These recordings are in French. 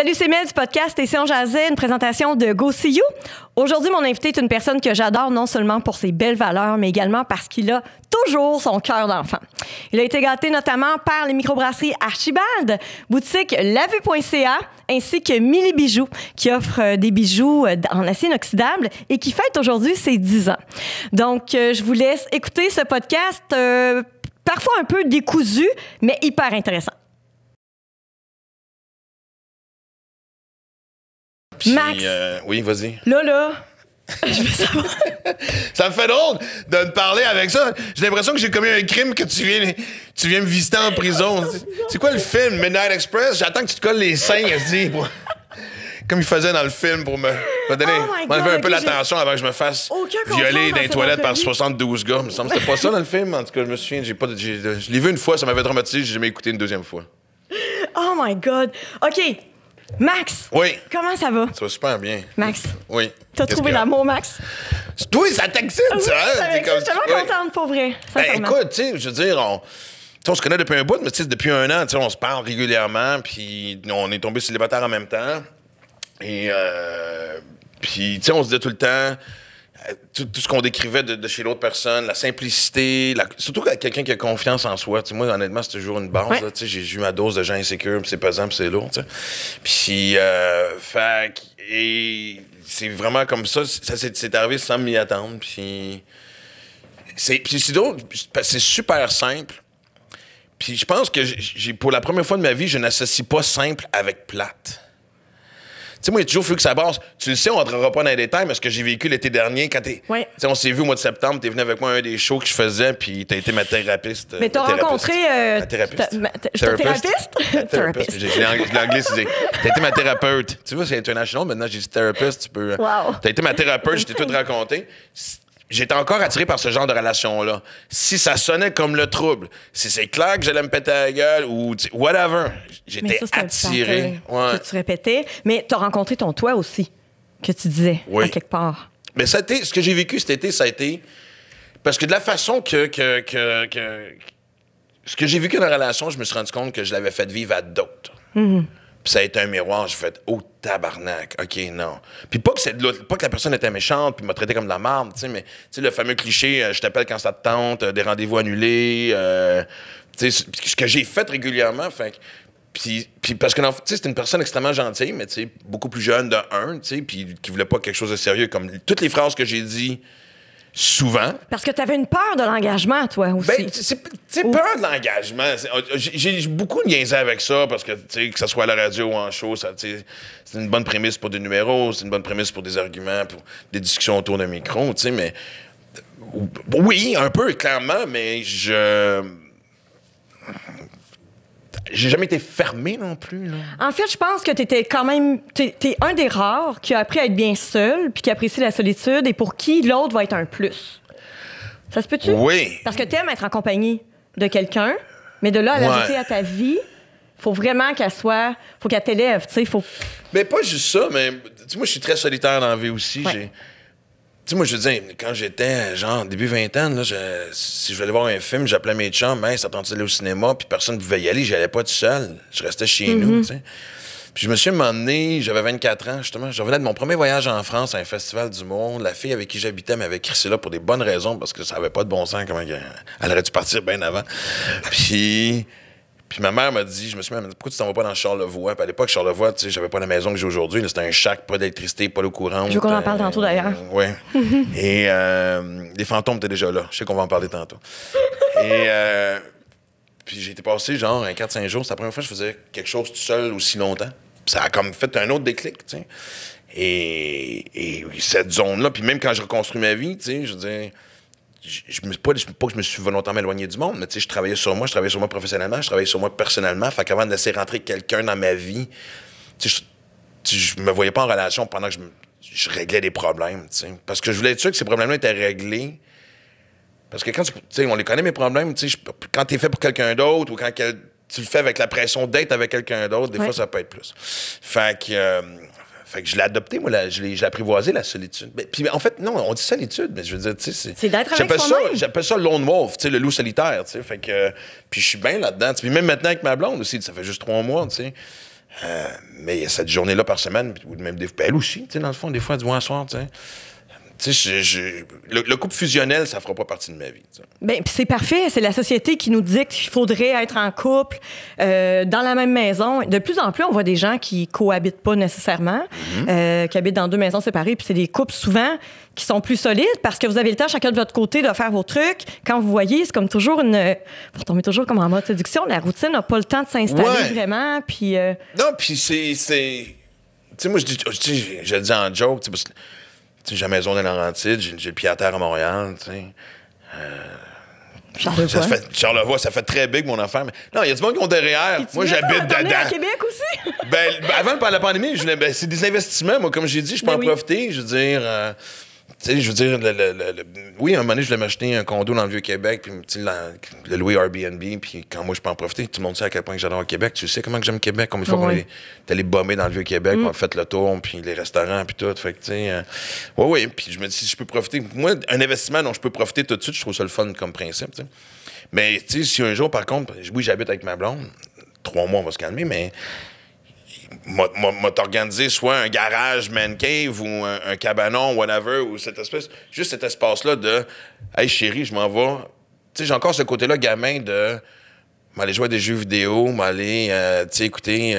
Salut, c'est Mel du podcast Et si on jasait, une présentation de Go See You. Aujourd'hui, mon invité est une personne que j'adore non seulement pour ses belles valeurs, mais également parce qu'il a toujours son cœur d'enfant. Il a été gâté notamment par les microbrasseries Archibald, boutique lavue.ca, ainsi que Milly Bijoux, qui offre des bijoux en acier inoxydable et qui fête aujourd'hui ses 10 ans. Donc, je vous laisse écouter ce podcast, parfois un peu décousu, mais hyper intéressant. Puis, Max. Oui, vas-y. Là, je veux savoir. Ça me fait drôle de te parler avec ça. J'ai l'impression que j'ai commis un crime que tu viens me visiter en prison. C'est quoi le film, Midnight Express? J'attends que tu te colles les seins, comme il faisait dans le film pour m'enlever un peu l'attention avant que je me fasse violer dans les toilettes par 72 gars. Il me semble que c'était pas ça dans le film. En tout cas, je me souviens, je l'ai vu une fois, ça m'avait traumatisé, j'ai jamais écouté une deuxième fois. Oh my God. OK. Max. Oui. Comment ça va? Ça va super bien. Max. Oui. T'as trouvé l'amour, Max? Toi, ça t'excite, Oui, ça, hein? je suis tellement contente, pour vrai. Écoute, tu sais, je veux dire, on se connaît depuis un bout, mais depuis un an, on se parle régulièrement, puis on est tombés célibataires en même temps. Et, puis, tu sais, on se disait tout le temps, tout ce qu'on décrivait de chez l'autre personne, la simplicité, surtout quelqu'un qui a confiance en soi. T'sais, moi, honnêtement, c'est toujours une base. Ouais. J'ai eu ma dose de gens insécures, puis c'est pesant, puis c'est lourd. T'sais. Puis, et c'est vraiment comme ça. Ça c'est arrivé sans m'y attendre. Puis, c'est drôle, c'est super simple. Puis, je pense que pour la première fois de ma vie, je n'associe pas simple avec plate. Tu sais, moi, il a toujours fallu que ça passe. Tu le sais, on rentrera pas dans les détails, mais ce que j'ai vécu l'été dernier, quand ouais. On s'est vu au mois de septembre, t'es venu avec moi à un des shows que je faisais, puis t'as été ma thérapeute. Mais t'as rencontré... Ma thérapeute. Thérapeute? J'ai l'anglicisé. T'as été ma thérapeute. Tu vois, c'est international, maintenant j'ai dit thérapeute, tu peux... Wow. T'as été ma thérapeute, je t'ai tout raconté. J'étais encore attiré par ce genre de relation-là. Si ça sonnait comme le trouble, si c'est clair que j'allais me péter la gueule ou whatever, j'étais attiré. Que tu répétais, mais t'as rencontré ton toi aussi, que tu disais, oui. À quelque part. Mais ça a été, ce que j'ai vécu cet été, ça a été... Parce que de la façon que ce que j'ai vécu dans la relation, je me suis rendu compte que je l'avais fait vivre à d'autres. Mm-hmm. Puis ça a été un miroir, j'ai fait « Oh, tabarnak, OK, non. » Puis pas que la personne était méchante puis m'a traité comme de la marde, tu sais, mais tu sais, le fameux cliché « Je t'appelle quand ça te tente, des rendez-vous annulés tu sais, ce que j'ai fait régulièrement, fait puis parce que, tu sais, c'était une personne extrêmement gentille, mais tu sais, beaucoup plus jeune de un, tu sais, puis qui voulait pas quelque chose de sérieux, comme toutes les phrases que j'ai dit souvent. Parce que tu avais une peur de l'engagement, toi aussi. Ben, c'est peur de l'engagement. J'ai beaucoup niaisé avec ça parce que, tu sais, que ce soit à la radio ou en show, c'est une bonne prémisse pour des numéros, c'est une bonne prémisse pour des arguments, pour des discussions autour d'un micro, tu sais, mais... Oui, un peu, clairement, mais j'ai jamais été fermé non plus, là. En fait, je pense que t'étais quand même... T'es un des rares qui a appris à être bien seul puis qui apprécie la solitude et pour qui l'autre va être un plus. Ça se peut-tu? Oui. Parce que t'aimes être en compagnie de quelqu'un, mais de là à l'ajouter à ta vie, faut vraiment qu'elle soit... Faut qu'elle t'élève, tu sais, faut... Mais pas juste ça, mais... Tu sais, moi, je suis très solitaire dans la vie aussi. Ouais. Tu sais, moi, je veux dire, quand j'étais, genre, début vingtaine, là, si je voulais aller voir un film, j'appelais mes chums, ça tentait d'aller au cinéma, puis personne ne pouvait y aller, j'y allais pas tout seul. Je restais chez nous, tu sais. Puis je me suis emmené, j'avais 24 ans, justement. Je revenais de mon premier voyage en France à un festival d'humour. La fille avec qui j'habitais m'avait crissé là pour des bonnes raisons, parce que ça avait pas de bon sens, comment elle aurait dû partir bien avant. Puis ma mère m'a dit, je me suis dit, pourquoi tu t'en vas pas dans Charlevoix? Puis à l'époque, Charlevoix, tu sais, j'avais pas la maison que j'ai aujourd'hui. C'était un shack, pas d'électricité, pas d'eau courante. Je veux qu'on en parle tantôt, d'ailleurs. Oui. Et les fantômes étaient déjà là. Je sais qu'on va en parler tantôt. Et puis j'ai été passé, genre, un 4-5 jours. C'est la première fois que je faisais quelque chose tout seul aussi longtemps. Puis ça a comme fait un autre déclic, tu sais. Et cette zone-là, puis même quand je reconstruis ma vie, tu sais, je veux dire... pas que je me suis volontairement éloigné du monde, mais tu sais, je travaillais sur moi professionnellement, je travaillais sur moi personnellement. Fait qu'avant de laisser rentrer quelqu'un dans ma vie, tu sais, je me voyais pas en relation pendant que je réglais des problèmes, tu sais. Parce que je voulais être sûr que ces problèmes-là étaient réglés. Parce que quand tu sais, on les connaît, mes problèmes, tu sais, quand t'es fait pour quelqu'un d'autre ou quand tu le fais avec la pression d'être avec quelqu'un d'autre, des fois, ça peut être plus. Fait que je l'ai adopté, moi, j'ai apprivoisé la solitude. Puis en fait, non, on dit solitude, mais je veux dire, tu sais, c'est d'être avec soi-même. J'appelle ça le lone wolf, tu sais, le loup solitaire, tu sais. Fait que, puis je suis bien là-dedans. Puis même maintenant avec ma blonde aussi, ça fait juste 3 mois, tu sais. Mais il y a cette journée-là par semaine, ou même elle aussi, tu sais, dans le fond, des fois, elle dit, ouais, un soir, tu sais. Tu sais, le couple fusionnel, ça fera pas partie de ma vie. Bien, puis c'est parfait. C'est la société qui nous dit qu'il faudrait être en couple, dans la même maison. De plus en plus, on voit des gens qui cohabitent pas nécessairement, qui habitent dans 2 maisons séparées. Puis c'est des couples souvent qui sont plus solides parce que vous avez le temps chacun de votre côté de faire vos trucs. Quand vous voyez, c'est comme toujours vous tombez toujours comme en mode séduction. La routine n'a pas le temps de s'installer vraiment. Puis non, puis c'est... Tu sais, moi, je le dis en joke, tu sais, parce que j'ai la maison dans Laurentides, j'ai le pied à terre à Montréal, tu sais. Charlevoix, ça fait très big, mon affaire. Mais non, il y a du monde qui ont derrière. Moi, j'habite dedans. À Québec aussi? Avant la pandémie, c'est des investissements. Moi, comme j'ai dit, je peux en profiter. Je veux dire... oui, à un moment donné, je voulais m'acheter un condo dans le Vieux-Québec, puis le louer Airbnb, puis quand moi, je peux en profiter, tout le monde sait à quel point j'adore le Québec. Tu sais comment que j'aime Québec, comme une fois qu'on est allé bomber dans le Vieux-Québec, on a fait le tour, puis les restaurants, puis tout. Fait que, tu sais, oui, puis je me dis, si je peux profiter. Moi, un investissement dont je peux profiter tout de suite, je trouve ça le fun comme principe, tu sais. Mais, tu sais, si un jour, par contre, oui, j'habite avec ma blonde, 3 mois, on va se calmer, mais... m'a organisé soit un garage man cave ou un cabanon, whatever, ou juste cet espace-là de « Hey, chérie, je m'en vais. » Tu sais, j'ai encore ce côté-là, gamin, de m'aller jouer à des jeux vidéo, m'aller, tu sais, écouter,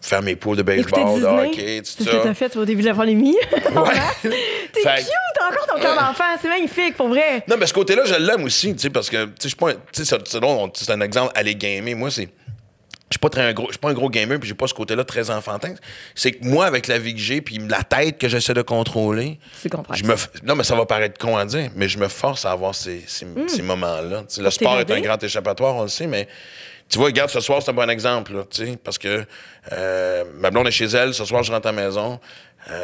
faire mes poules de baseball, de hockey, tout ça. C'est ce que t'as fait au début de la pandémie. Ouais. T'es cute, t'as encore ton cœur d'enfant. C'est magnifique, pour vrai. Non, mais ce côté-là, je l'aime aussi, tu sais, parce que, tu sais, c'est un exemple, aller gamer. Moi, c'est... Je suis pas un gros gamer, puis j'ai pas ce côté-là très enfantin. C'est que moi, avec la vie que j'ai, puis la tête que j'essaie de contrôler... C'est complexe. Non, mais ça va paraître con à dire, mais je me force à avoir ces moments-là. Le sport est un grand échappatoire, on le sait, mais... Tu vois, regarde, ce soir, c'est un bon exemple, là, parce que ma blonde est chez elle, ce soir, je rentre à la maison.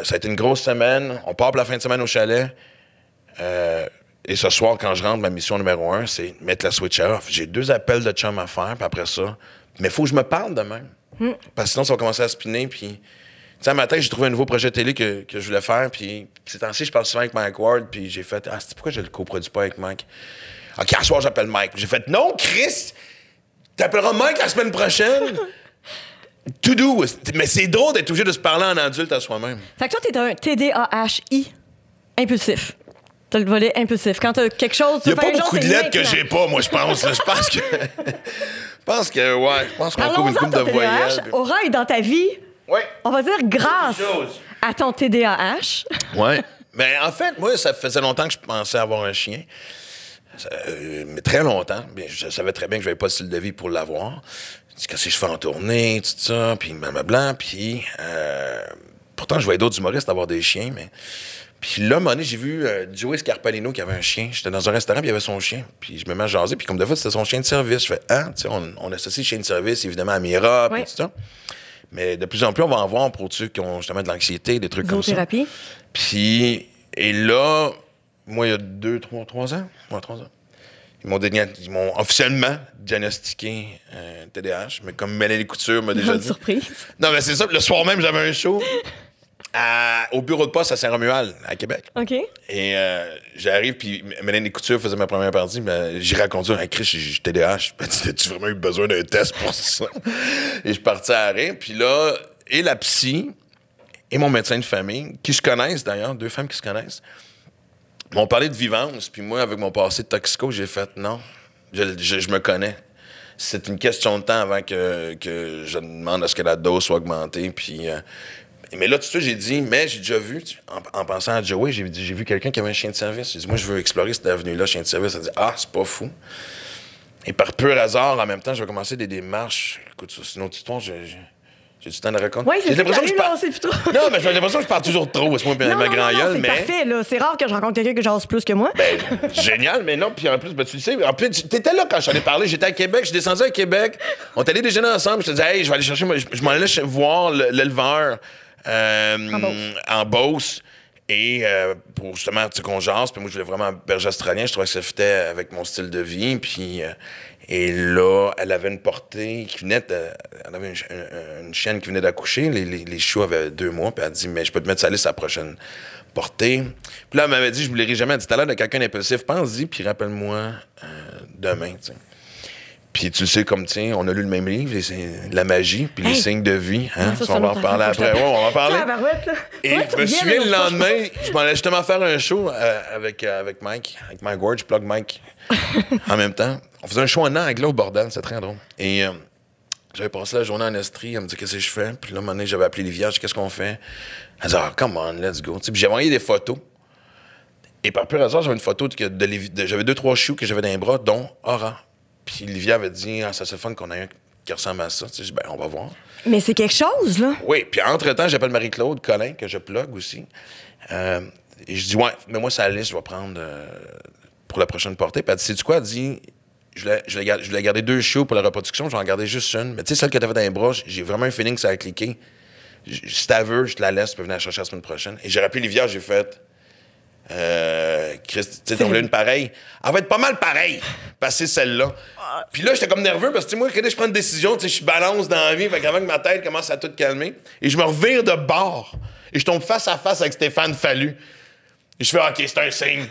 Ça a été une grosse semaine. On part pour la fin de semaine au chalet. Et ce soir, quand je rentre, ma mission numéro 1, c'est mettre la switch off. J'ai 2 appels de chum à faire, puis après ça... Mais il faut que je me parle de même. Parce que sinon, ça va commencer à spinner. Puis, tu sais, un matin, j'ai trouvé un nouveau projet de télé que je voulais faire. Puis, ces temps-ci, je parle souvent avec Mike Ward. Puis, j'ai fait, c'est pourquoi je le coproduis pas avec Mike? OK, à soir, j'appelle Mike. J'ai fait, non, Chris, t'appelleras Mike la semaine prochaine. To do. Mais c'est drôle d'être obligé de se parler en adulte à soi-même. Fait que toi, t'es un TDAHI impulsif. T'as le volet impulsif. Quand t'as quelque chose... Il n'y a pas beaucoup de lettres que j'ai pas, moi, je pense. Je pense que... Je pense qu'on trouve une couple de voyelles. Aura est dans ta vie, on va dire, grâce à ton TDAH. Oui. Mais en fait, moi, ça faisait longtemps que je pensais avoir un chien. Mais très longtemps. Bien, je savais très bien que je n'avais pas de style de vie pour l'avoir. Qu'est-ce que je fais en tournée, tout ça, puis blablabla. Puis, pourtant, je voyais d'autres humoristes avoir des chiens, mais... Puis là, à un moment donné, j'ai vu Joey Scarpalino qui avait un chien. J'étais dans un restaurant, puis il avait son chien. Puis je me mets à jaser, puis comme de fois, c'était son chien de service. Je fais, tu sais, on associe chien de service, évidemment, à Mira, puis tout ça. Mais de plus en plus, on va en voir pour ceux qui ont justement de l'anxiété, des trucs comme ça. Zoothérapie. Puis, et là, moi, il y a 3 ans. Ouais, 3 ans. Ils m'ont officiellement diagnostiqué TDAH, mais comme Mélanie Couture m'a déjà dit. Surprise. Non, mais c'est ça. Le soir même, j'avais un show. Au bureau de poste à Saint-Romuald, à Québec. OK. Et j'arrive, puis Mélanie Couture faisait ma première partie. J'ai raconté, Chris, j'ai TDAH. As-tu vraiment eu besoin d'un test pour ça? Et je suis parti à rien. Puis là, et la psy, et mon médecin de famille, qui se connaissent d'ailleurs, 2 femmes qui se connaissent, m'ont parlé de vivance. Puis moi, avec mon passé de toxico, j'ai fait non, je me connais. C'est une question de temps avant que je demande à ce que la dose soit augmentée. Puis. Mais là, tout de suite, j'ai dit, mais j'ai déjà vu, en pensant à Joey, j'ai vu quelqu'un qui avait un chien de service. J'ai dit, moi, je veux explorer cette avenue-là, chien de service. Elle a dit, c'est pas fou. Et par pur hasard, en même temps, je vais commencer des démarches. Écoute, c'est une autre histoire, j'ai du temps de raconter. Oui, c'est l'impression que je parle. Non, mais j'ai l'impression que je parle toujours trop. C'est moi, ma grand gueule, mais. C'est parfait, là. C'est rare que je rencontre quelqu'un que j'ose plus que moi. Ben, génial, mais non. Puis en plus, tu le sais, en plus, t'étais là quand j'en ai parlé. J'étais à Québec, je suis descendu à Québec. On est allé déjeuner ensemble. Je te disais, hey, je vais aller chercher. Je m'en allais voir l'éleveur. En Beauce. Et pour justement qu'on jase, puis moi je voulais vraiment un berger australien, je trouvais que ça fitait avec mon style de vie. Puis et là, elle avait une portée qui venait elle avait une chienne qui venait d'accoucher, les chiots avaient 2 mois, puis elle a dit, mais je peux te mettre ça à liste à la prochaine portée. Puis là, elle m'avait dit, je ne l'aurai jamais, elle dit, t'as l'air de quelqu'un d'impulsif, pense-y, puis rappelle-moi demain, tu sais. Puis tu sais, comme tiens, on a lu le même livre, La magie, puis les signes de vie. Hein? Ça, on va en reparler après. Ouais, on va en parler. Et Ouais, je me souviens le lendemain, je m'en allais justement faire un show avec Mike Ward, je plug Mike en même temps. On faisait un show en anglais au bordel, c'est très drôle. Et j'avais passé la journée en Estrie, elle me dit qu'est-ce que je fais. Puis là, un moment donné, j'avais appelé Livia, je dis qu'est-ce qu'on fait. Elle dit come on, let's go. Puis j'ai envoyé des photos. Et par pur hasard, j'avais une photo j'avais 2-3 choux que j'avais dans les bras, dont Aura. Puis Livia avait dit ça c'est fun qu'on ait un qui ressemble à ça. Tu sais, je dis, on va voir. Mais c'est quelque chose, là. Oui, puis entre-temps, j'appelle Marie-Claude Collin, que je plug aussi. Et je dis, ouais, mais moi, c'est la liste, je vais prendre pour la prochaine portée. Puis elle dit, sais-tu quoi? Elle dit, je voulais garder 2 shows pour la reproduction, je vais en garder juste une. Mais tu sais, celle que t'avais dans les bras, j'ai vraiment un feeling que ça a cliqué. Si t'as veux, je te la laisse, tu peux venir la chercher la semaine prochaine. Et j'ai rappelé Livia, j'ai fait. Christ, tu sais, t'en voulais une pareille. Elle va être pas mal pareille, passer celle-là. Puis là, j'étais comme nerveux parce que, moi, quand je prends une décision, tu sais, je suis balance dans la vie, fait qu'avant que ma tête commence à tout calmer, et je me revire de bord, et je tombe face à face avec Stéphane Fallu. Et je fais, OK, c'est un signe.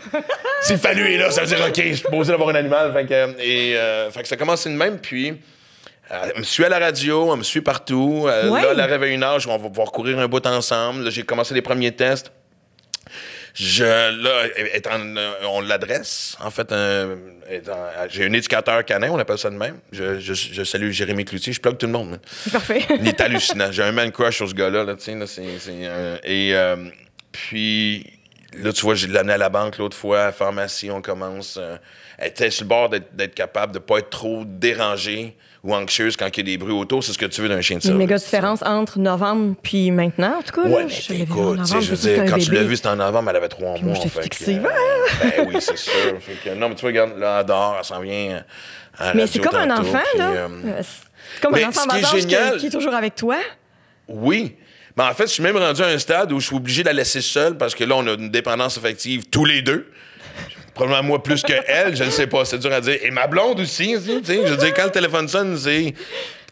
Si Fallu est là, ça veut dire, OK, je suis posé d'avoir un animal. Fait que ça commence de même, puis. Elle me suit à la radio, elle me suit partout. Ouais. Là, elle arrive à une heure, on va pouvoir courir un bout ensemble. Là, j'ai commencé les premiers tests. On l'adresse. En fait, j'ai un éducateur canin, on appelle ça de même. Je salue Jérémy Cloutier, je plug tout le monde. C'est parfait. Il est hallucinant. J'ai un man crush sur ce gars-là. Là, puis, là, tu vois, j'ai l'amené à la banque l'autre fois, à la pharmacie, on commence. Elle était sur le bord d'être capable de ne pas être trop dérangée ou anxieuse quand il y a des bruits autour. C'est ce que tu veux d'un chien de Il y a service. une méga différence entre novembre puis maintenant, en tout cas. Ouais, là. mais écoute, je veux dire, quand tu l'as vu, c'était en novembre, elle avait 3 mois. Moi, j'étais fixée. Ben oui, c'est sûr. Non, mais tu vois, regarde, là, elle dort, elle s'en vient à la Mais radio c'est comme un tantôt, enfant, puis, là. C'est comme mais un enfant ce qui est bas âge génial- qui est toujours avec toi. Oui. Mais en fait, je suis même rendu à un stade où je suis obligé de la laisser seule parce que là, on a une dépendance affective tous les deux. Probablement moi plus que elle, je ne sais pas, c'est dur à dire. Et ma blonde aussi, tu sais. Je veux dire, quand le téléphone sonne, c'est...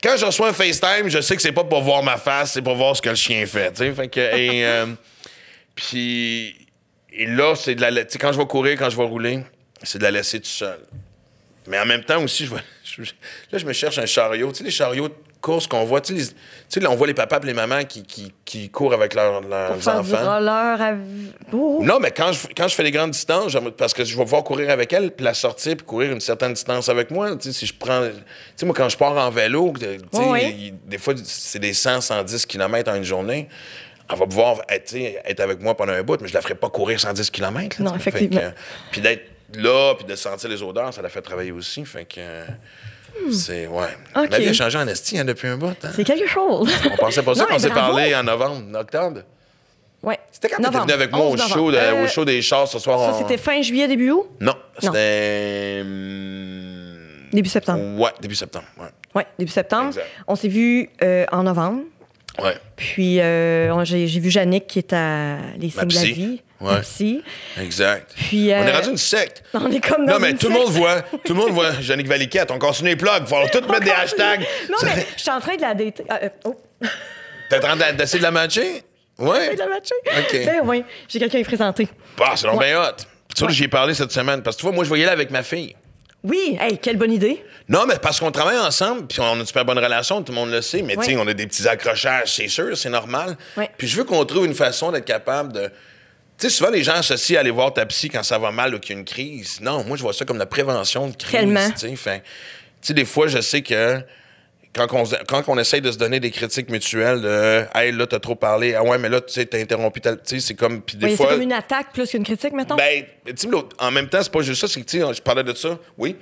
Quand je reçois un FaceTime, je sais que c'est pas pour voir ma face, c'est pour voir ce que le chien fait, tu sais. Fait que... puis... Et là, c'est de la... Tu sais, quand je vais courir, quand je vais rouler, c'est de la laisser tout seul. Mais en même temps aussi, là, je me cherche un chariot. Tu sais, les chariots de course qu'on voit, tu sais, là, on voit les papas et les mamans qui courent avec leurs Pour faire du enfants. roller Non, mais quand je fais les grandes distances, parce que je vais pouvoir courir avec elle, puis la sortir, puis courir une certaine distance avec moi. Tu sais, si je prends... Tu sais, moi, quand je pars en vélo, tu sais, Oui. des fois, c'est des 100, 110 km en une journée. Elle va pouvoir être avec moi pendant un bout, mais je la ferai pas courir 110 km. Non, effectivement. Puis d'être là, puis de sentir les odeurs, ça la fait travailler aussi. Fait que... C'est... Ouais. OK. Ma vie a changé en esti depuis un bout. Hein? C'est quelque chose. On pensait pas ça Non, quand on mais s'est bravo. parlé en novembre, octobre. Ouais. C'était quand t'étais venu avec moi 11 au novembre. show des chars ce soir? Ça, c'était fin juillet, début août? Non, c'était... Début septembre. Ouais, début septembre, ouais. Oui, début septembre. Exact. On s'est vu en novembre. Ouais. Puis, j'ai vu Yannick qui est à Les Signes de la psy. Vie. Ouais. Ma psy. Exact. Puis, On est rendu une secte. On est comme dans Non, mais une tout le secte. monde voit Yannick Valiquette. On continue les plugs. Il faut tout mettre des hashtags. Non, mais je suis en train de la dater. T'es en train d'essayer de la matcher? Ouais. De la matcher. OK. Ben oui, j'ai quelqu'un à y présenter. Bah, c'est donc Ouais. bien hot. Tu vois, j'y ai parlé cette semaine. Parce que tu vois, moi, je voyais là avec ma fille. Oui, hey, quelle bonne idée. Non, mais parce qu'on travaille ensemble, puis on a une super bonne relation, tout le monde le sait, mais Ouais. tu sais, on a des petits accrochages, c'est sûr, c'est normal. Ouais. Puis je veux qu'on trouve une façon d'être capable de... Tu sais, souvent, les gens associent à aller voir ta psy quand ça va mal ou qu'il y a une crise. Non, moi, je vois ça comme la prévention de crise. Tellement. Tu sais, tu sais, des fois, je sais que quand on essaye de se donner des critiques mutuelles de « Hey, là, t'as trop parlé. Ah ouais, mais là, tu sais, t'as interrompu ta... » Tu sais, c'est comme... Puis des Oui, fois... c'est comme une attaque plus qu'une critique, mettons. Ben, tu sais, en même temps, c'est pas juste ça, c'est que, tu sais, je parlais de ça, oui.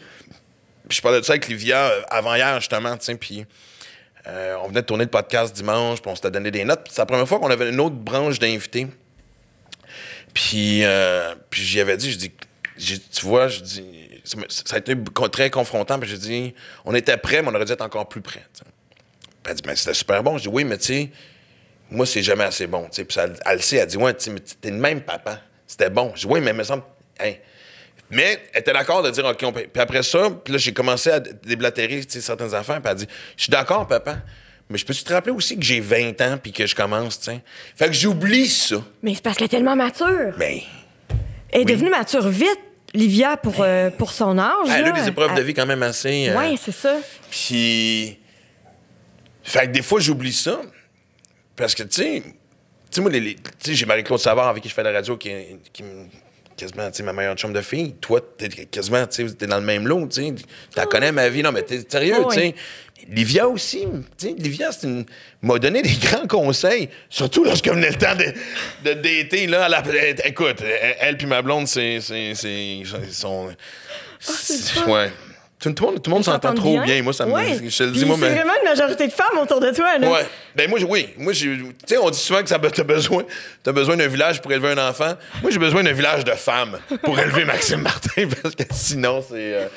Puis je parlais de ça avec Livia avant-hier, justement, tu sais, puis on venait de tourner le podcast dimanche, puis on s'était donné des notes. Puis c'est la première fois qu'on avait une autre branche d'invités. Puis j'y avais dit, tu vois, je dis, ça a été très confrontant, puis j'ai dit, on était prêts, mais on aurait dû être encore plus prêts. Puis elle dit, c'était super bon. Je dis, oui, mais tu sais, moi, c'est jamais assez bon. Tu sais, puis elle le sait, elle dit, ouais, tu sais, mais t'es le même papa. C'était bon. Je dis, oui, mais il me semble, hey. Mais elle était d'accord de dire, OK, puis après ça, puis là, j'ai commencé à déblatérer certaines affaires, puis elle dit, je suis d'accord, papa, mais je peux-tu te rappeler aussi que j'ai 20 ans puis que je commence, tu sais? Fait que j'oublie ça. Mais c'est parce qu'elle est tellement mature. Mais Elle est devenue mature vite. Livia, pour son âge. Elle a eu là, des épreuves de vie quand même assez... Oui, c'est ça. Puis... Fait que des fois, j'oublie ça. Parce que, tu sais, moi, tu sais, j'ai Marie-Claude Savard avec qui je fais la radio qui quasiment, tu sais, ma meilleure chum de fille. Toi, t'es quasiment, tu sais, t'es dans le même lot, tu sais. T'en connais ma vie, non, mais t'es sérieux, tu sais. Livia aussi, tu sais, Livia, m'a donné des grands conseils, surtout lorsque venait le temps de dater, là. Écoute, elle puis ma blonde, c'est ouais. Tout le monde s'entend trop bien. Moi, ça me. Je te le dis, moi, c'est vraiment une majorité de femmes autour de toi, là. Ouais. Ben, moi, oui. Moi, tu sais, on dit souvent que t'as besoin d'un village pour élever un enfant. Moi, j'ai besoin d'un village de femmes pour élever Maxime Martin, parce que sinon, c'est.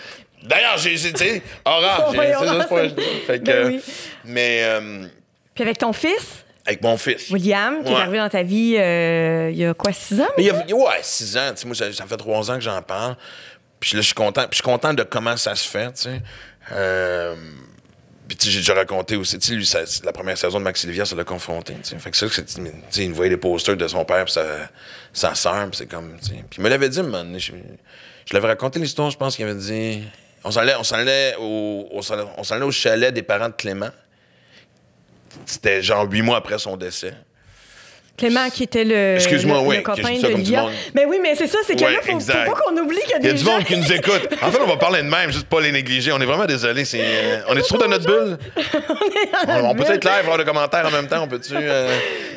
D'ailleurs, tu sais, Aura, c'est ça, c'est pas. Fait que. Oui. Mais. Puis avec ton fils? Avec mon fils. William, qui est arrivé dans ta vie il y a quoi, 6 ans? Mais ouais, 6 ans. Tu sais, moi, ça fait 3 ans que j'en parle. Puis là, je suis content de comment ça se fait, tu sais. Puis, tu sais, j'ai déjà raconté aussi, tu sais, lui, la première saison de Max Livia, ça l'a confronté, tu sais. Fait que ça, tu sais, il voyait les posters de son père puis sa sœur, puis c'est comme, tu sais. Puis il me l'avait dit, man, je l'avais raconté l'histoire, je pense qu'il avait dit... On s'en allait au chalet des parents de Clément. C'était genre 8 mois après son décès. Clément, qui était le copain de Livia. Mais oui, mais c'est ça, c'est que là, faut pas qu'on oublie qu'il y a des gens... Il y a du monde qui nous écoute. En fait, on va parler de même, juste pas les négliger. On est vraiment désolés. On est trop dans notre bulle? On peut être live, voir le commentaire en même temps. On peut-tu...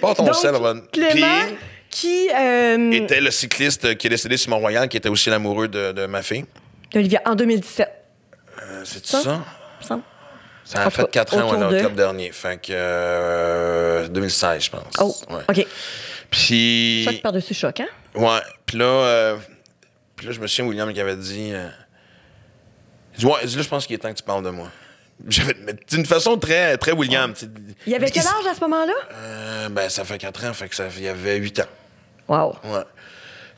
Pas ton sel. Clément, qui... était le cycliste qui est décédé sur Mont-Royal, qui était aussi l'amoureux de ma fille. D'Olivia, en 2017. C'est ça? Ça a fait 4 ans, en octobre dernier. Fait que 2016, je pense. Oh, ouais. OK. Puis... Choc par-dessus choc, hein? Ouais. Puis là, je me souviens, William qui avait dit... Ouais, là, je pense qu'il est temps que tu parles de moi. Mais d'une façon très, très William. Il avait quel âge à ce moment-là? Ben, ça fait 4 ans, fait que il y avait 8 ans. Wow. Ouais.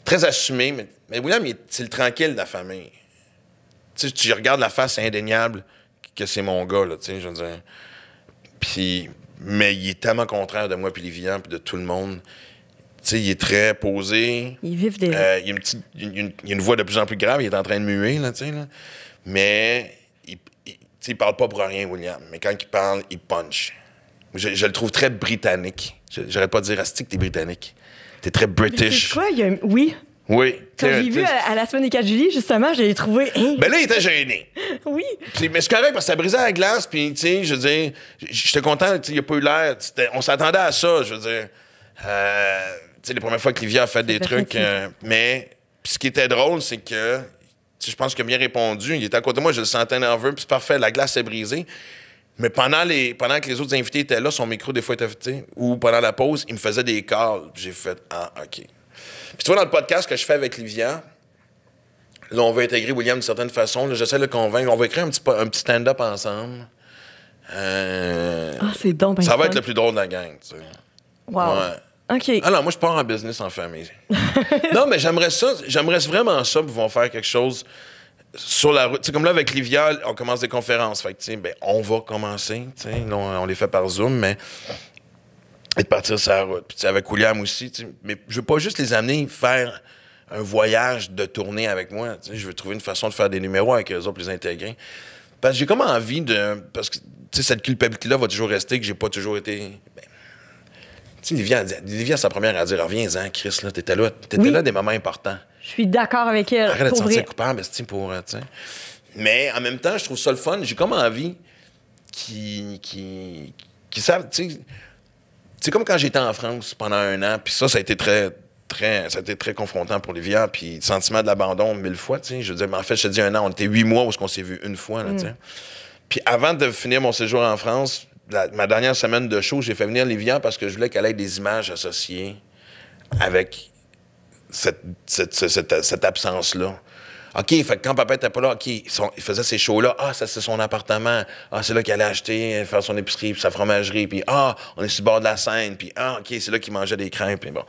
Très assumé, mais William, c'est le tranquille de la famille. Tu sais, tu regardes la face, c'est indéniable que c'est mon gars, là, tu sais, je veux dire. Puis, mais il est tellement contraire de moi, puis Livia, puis de tout le monde. Tu sais, il est très posé. Il vit des... il a une voix de plus en plus grave, il est en train de muer, là, tu sais, là. Mais, il parle pas pour rien, William. Mais quand il parle, il punch. Je le trouve très britannique. J'arrête pas de dire, Asti que t'es britannique. T'es très British. C'est quoi? Oui. Oui. Quand j'ai vu à la semaine des 4 juillet, justement, j'ai trouvé... Ben là, il était gêné. Oui. Mais c'est correct parce que ça brisait la glace, puis, tu sais, je veux dire, j'étais content, il n'y a pas eu l'air. On s'attendait à ça, je veux dire. Tu sais, les premières fois que Livia a fait des trucs. Mais ce qui était drôle, c'est que, je pense qu'il a bien répondu. Il était à côté de moi, je le sentais nerveux, puis c'est parfait, la glace s'est brisée. Mais pendant que les autres invités étaient là, son micro, des fois, était, ou pendant la pause, il me faisait des calls. J'ai fait, OK. Puis tu vois, dans le podcast que je fais avec Livia, là, on veut intégrer William d'une certaine façon. Là, j'essaie de le convaincre. On va écrire un petit stand-up ensemble. C'est donc ça va être le plus drôle de la gang, tu sais. Wow. Ouais. OK. Alors, moi, je pars en business en famille. Non, mais j'aimerais vraiment ça pour pouvoir faire quelque chose sur la route. Tu sais, comme là, avec Livia, on commence des conférences. Fait que, tu sais, ben, on va commencer. Tu sais, on les fait par Zoom, mais... Et de partir sur la route. Puis avec William aussi, mais je veux pas juste les amener faire un voyage de tournée avec moi. Je veux trouver une façon de faire des numéros avec eux autres, les intégrer. Parce que j'ai comme envie de... Parce que cette culpabilité-là va toujours rester, que j'ai pas toujours été... Tu sais, Livia, sa première à dire, reviens-en, Chris, là, t'étais là des moments importants. Je suis d'accord avec elle. Arrête de te sentir coupable, pour... Mais en même temps, je trouve ça le fun. J'ai comme envie qu'ils savent, tu sais... C'est comme quand j'étais en France pendant 1 an, puis ça a été très confrontant pour Livia, puis le sentiment de l'abandon 1000 fois, tu sais. Je veux dire, mais en fait, je te dis 1 an, on était 8 mois où on s'est vu une fois, là, tu sais. Puis avant de finir mon séjour en France, ma dernière semaine de show, j'ai fait venir Livia parce que je voulais qu'elle ait des images associées avec cette absence-là. OK, fait que quand papa était pas là, OK, il faisait ces shows-là. Ça, c'est son appartement. C'est là qu'il allait acheter, faire son épicerie, puis sa fromagerie. Puis, on est sur le bord de la Seine. Puis, OK, c'est là qu'il mangeait des crêpes. Puis bon.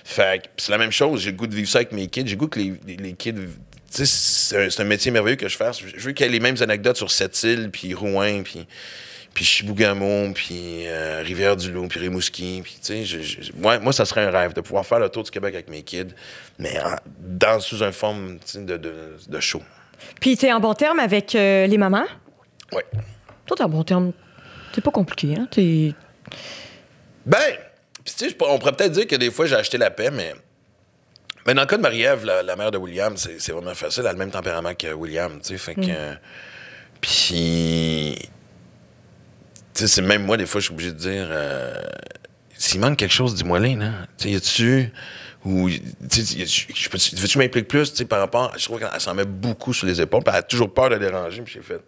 Fait que c'est la même chose. J'ai le goût de vivre ça avec mes kids. J'ai le goût que les kids... Tu sais, c'est un métier merveilleux que je fasse. Je veux qu'il y ait les mêmes anecdotes sur Sept-Îles, puis Rouen, puis puis Chibougamau, puis Rivière-du-Loup, puis Rimouski. Puis, tu sais, moi, ça serait un rêve de pouvoir faire le tour du Québec avec mes kids, mais sous une forme de show. Puis, tu es en bon terme avec les mamans? Oui. Toi, t'es en bon terme. C'est pas compliqué, hein? Ben, tu sais, on pourrait peut-être dire que des fois, j'ai acheté la paix, mais dans le cas de Marie-Ève, la mère de William, c'est vraiment facile. Elle a le même tempérament que William, tu sais. Fait que. Puis. Tu sais, c'est même moi, des fois, je suis obligé de dire. S'il manque quelque chose, dis-moi là. Tu sais, y a-tu. Ou. Veux-tu m'impliquer plus, tu sais, par rapport. Je trouve qu'elle s'en met beaucoup sur les épaules, puis elle a toujours peur de déranger, puis j'ai fait.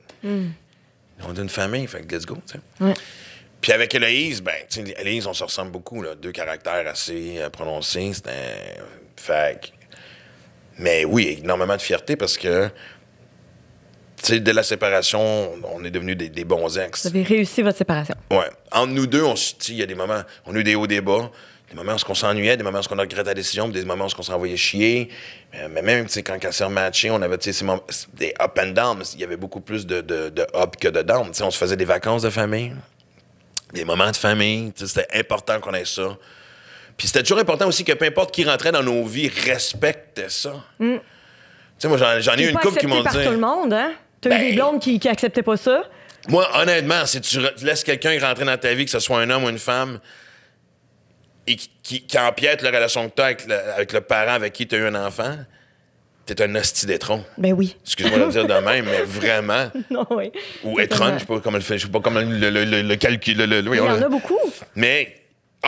On est une famille, fait que let's go, tu sais. Ouais. Puis avec Héloïse, ben, tu sais, Héloïse, on se ressemble beaucoup, là. 2 caractères assez prononcés. Fait que. Mais oui, énormément de fierté parce que. Tu sais, dès la séparation, on est devenus des bons ex. Vous avez réussi votre séparation. Ouais. Entre nous deux, il y a des moments. On a eu des hauts, des bas. Des moments où on s'ennuyait, des moments où on a regretté la décision, des moments où on s'est envoyé chier. Mais même, tu sais, quand elle s'est rematchée, on avait, tu sais, des up and down. Il y avait beaucoup plus de up que de down. Tu sais, on se faisait des vacances de famille. Des moments de famille, c'était important qu'on ait ça. Puis c'était toujours important aussi que peu importe qui rentrait dans nos vies, respectait ça. Tu sais, moi, j'en ai eu une couple qui m'ont dit... C'est pas accepté par tout le monde, hein? T'as eu des blondes qui acceptaient pas ça? Moi, honnêtement, si tu laisses quelqu'un rentrer dans ta vie, que ce soit un homme ou une femme, et qui empiète la relation que t'as avec le parent avec qui t'as eu un enfant, t'es un hostie d'étron. Ben oui. Excuse-moi de le dire de même, mais vraiment. Non, oui. Ou étron, je sais pas comment le calcul. Il y en a beaucoup. Mais,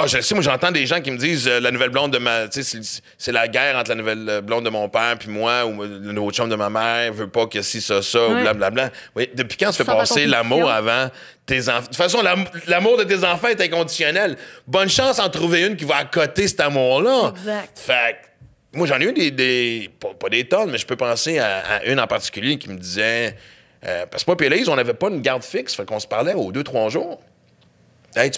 je sais, moi, j'entends des gens qui me disent la nouvelle blonde de ma. Tu sais, c'est la guerre entre la nouvelle blonde de mon père puis moi, ou le nouveau chum de ma mère veut pas que si, ça, ou blablabla. Oui, depuis quand se fait passer l'amour avant tes enfants? De toute façon, l'amour de tes enfants est inconditionnel. Bonne chance d'en trouver une qui va accoter cet amour-là. Exact. Fait que, moi, j'en ai eu pas des tonnes, mais je peux penser à une en particulier qui me disait. Parce que moi, puis Élise, on n'avait pas une garde fixe, fait qu'on se parlait aux 2-3 jours. Hey,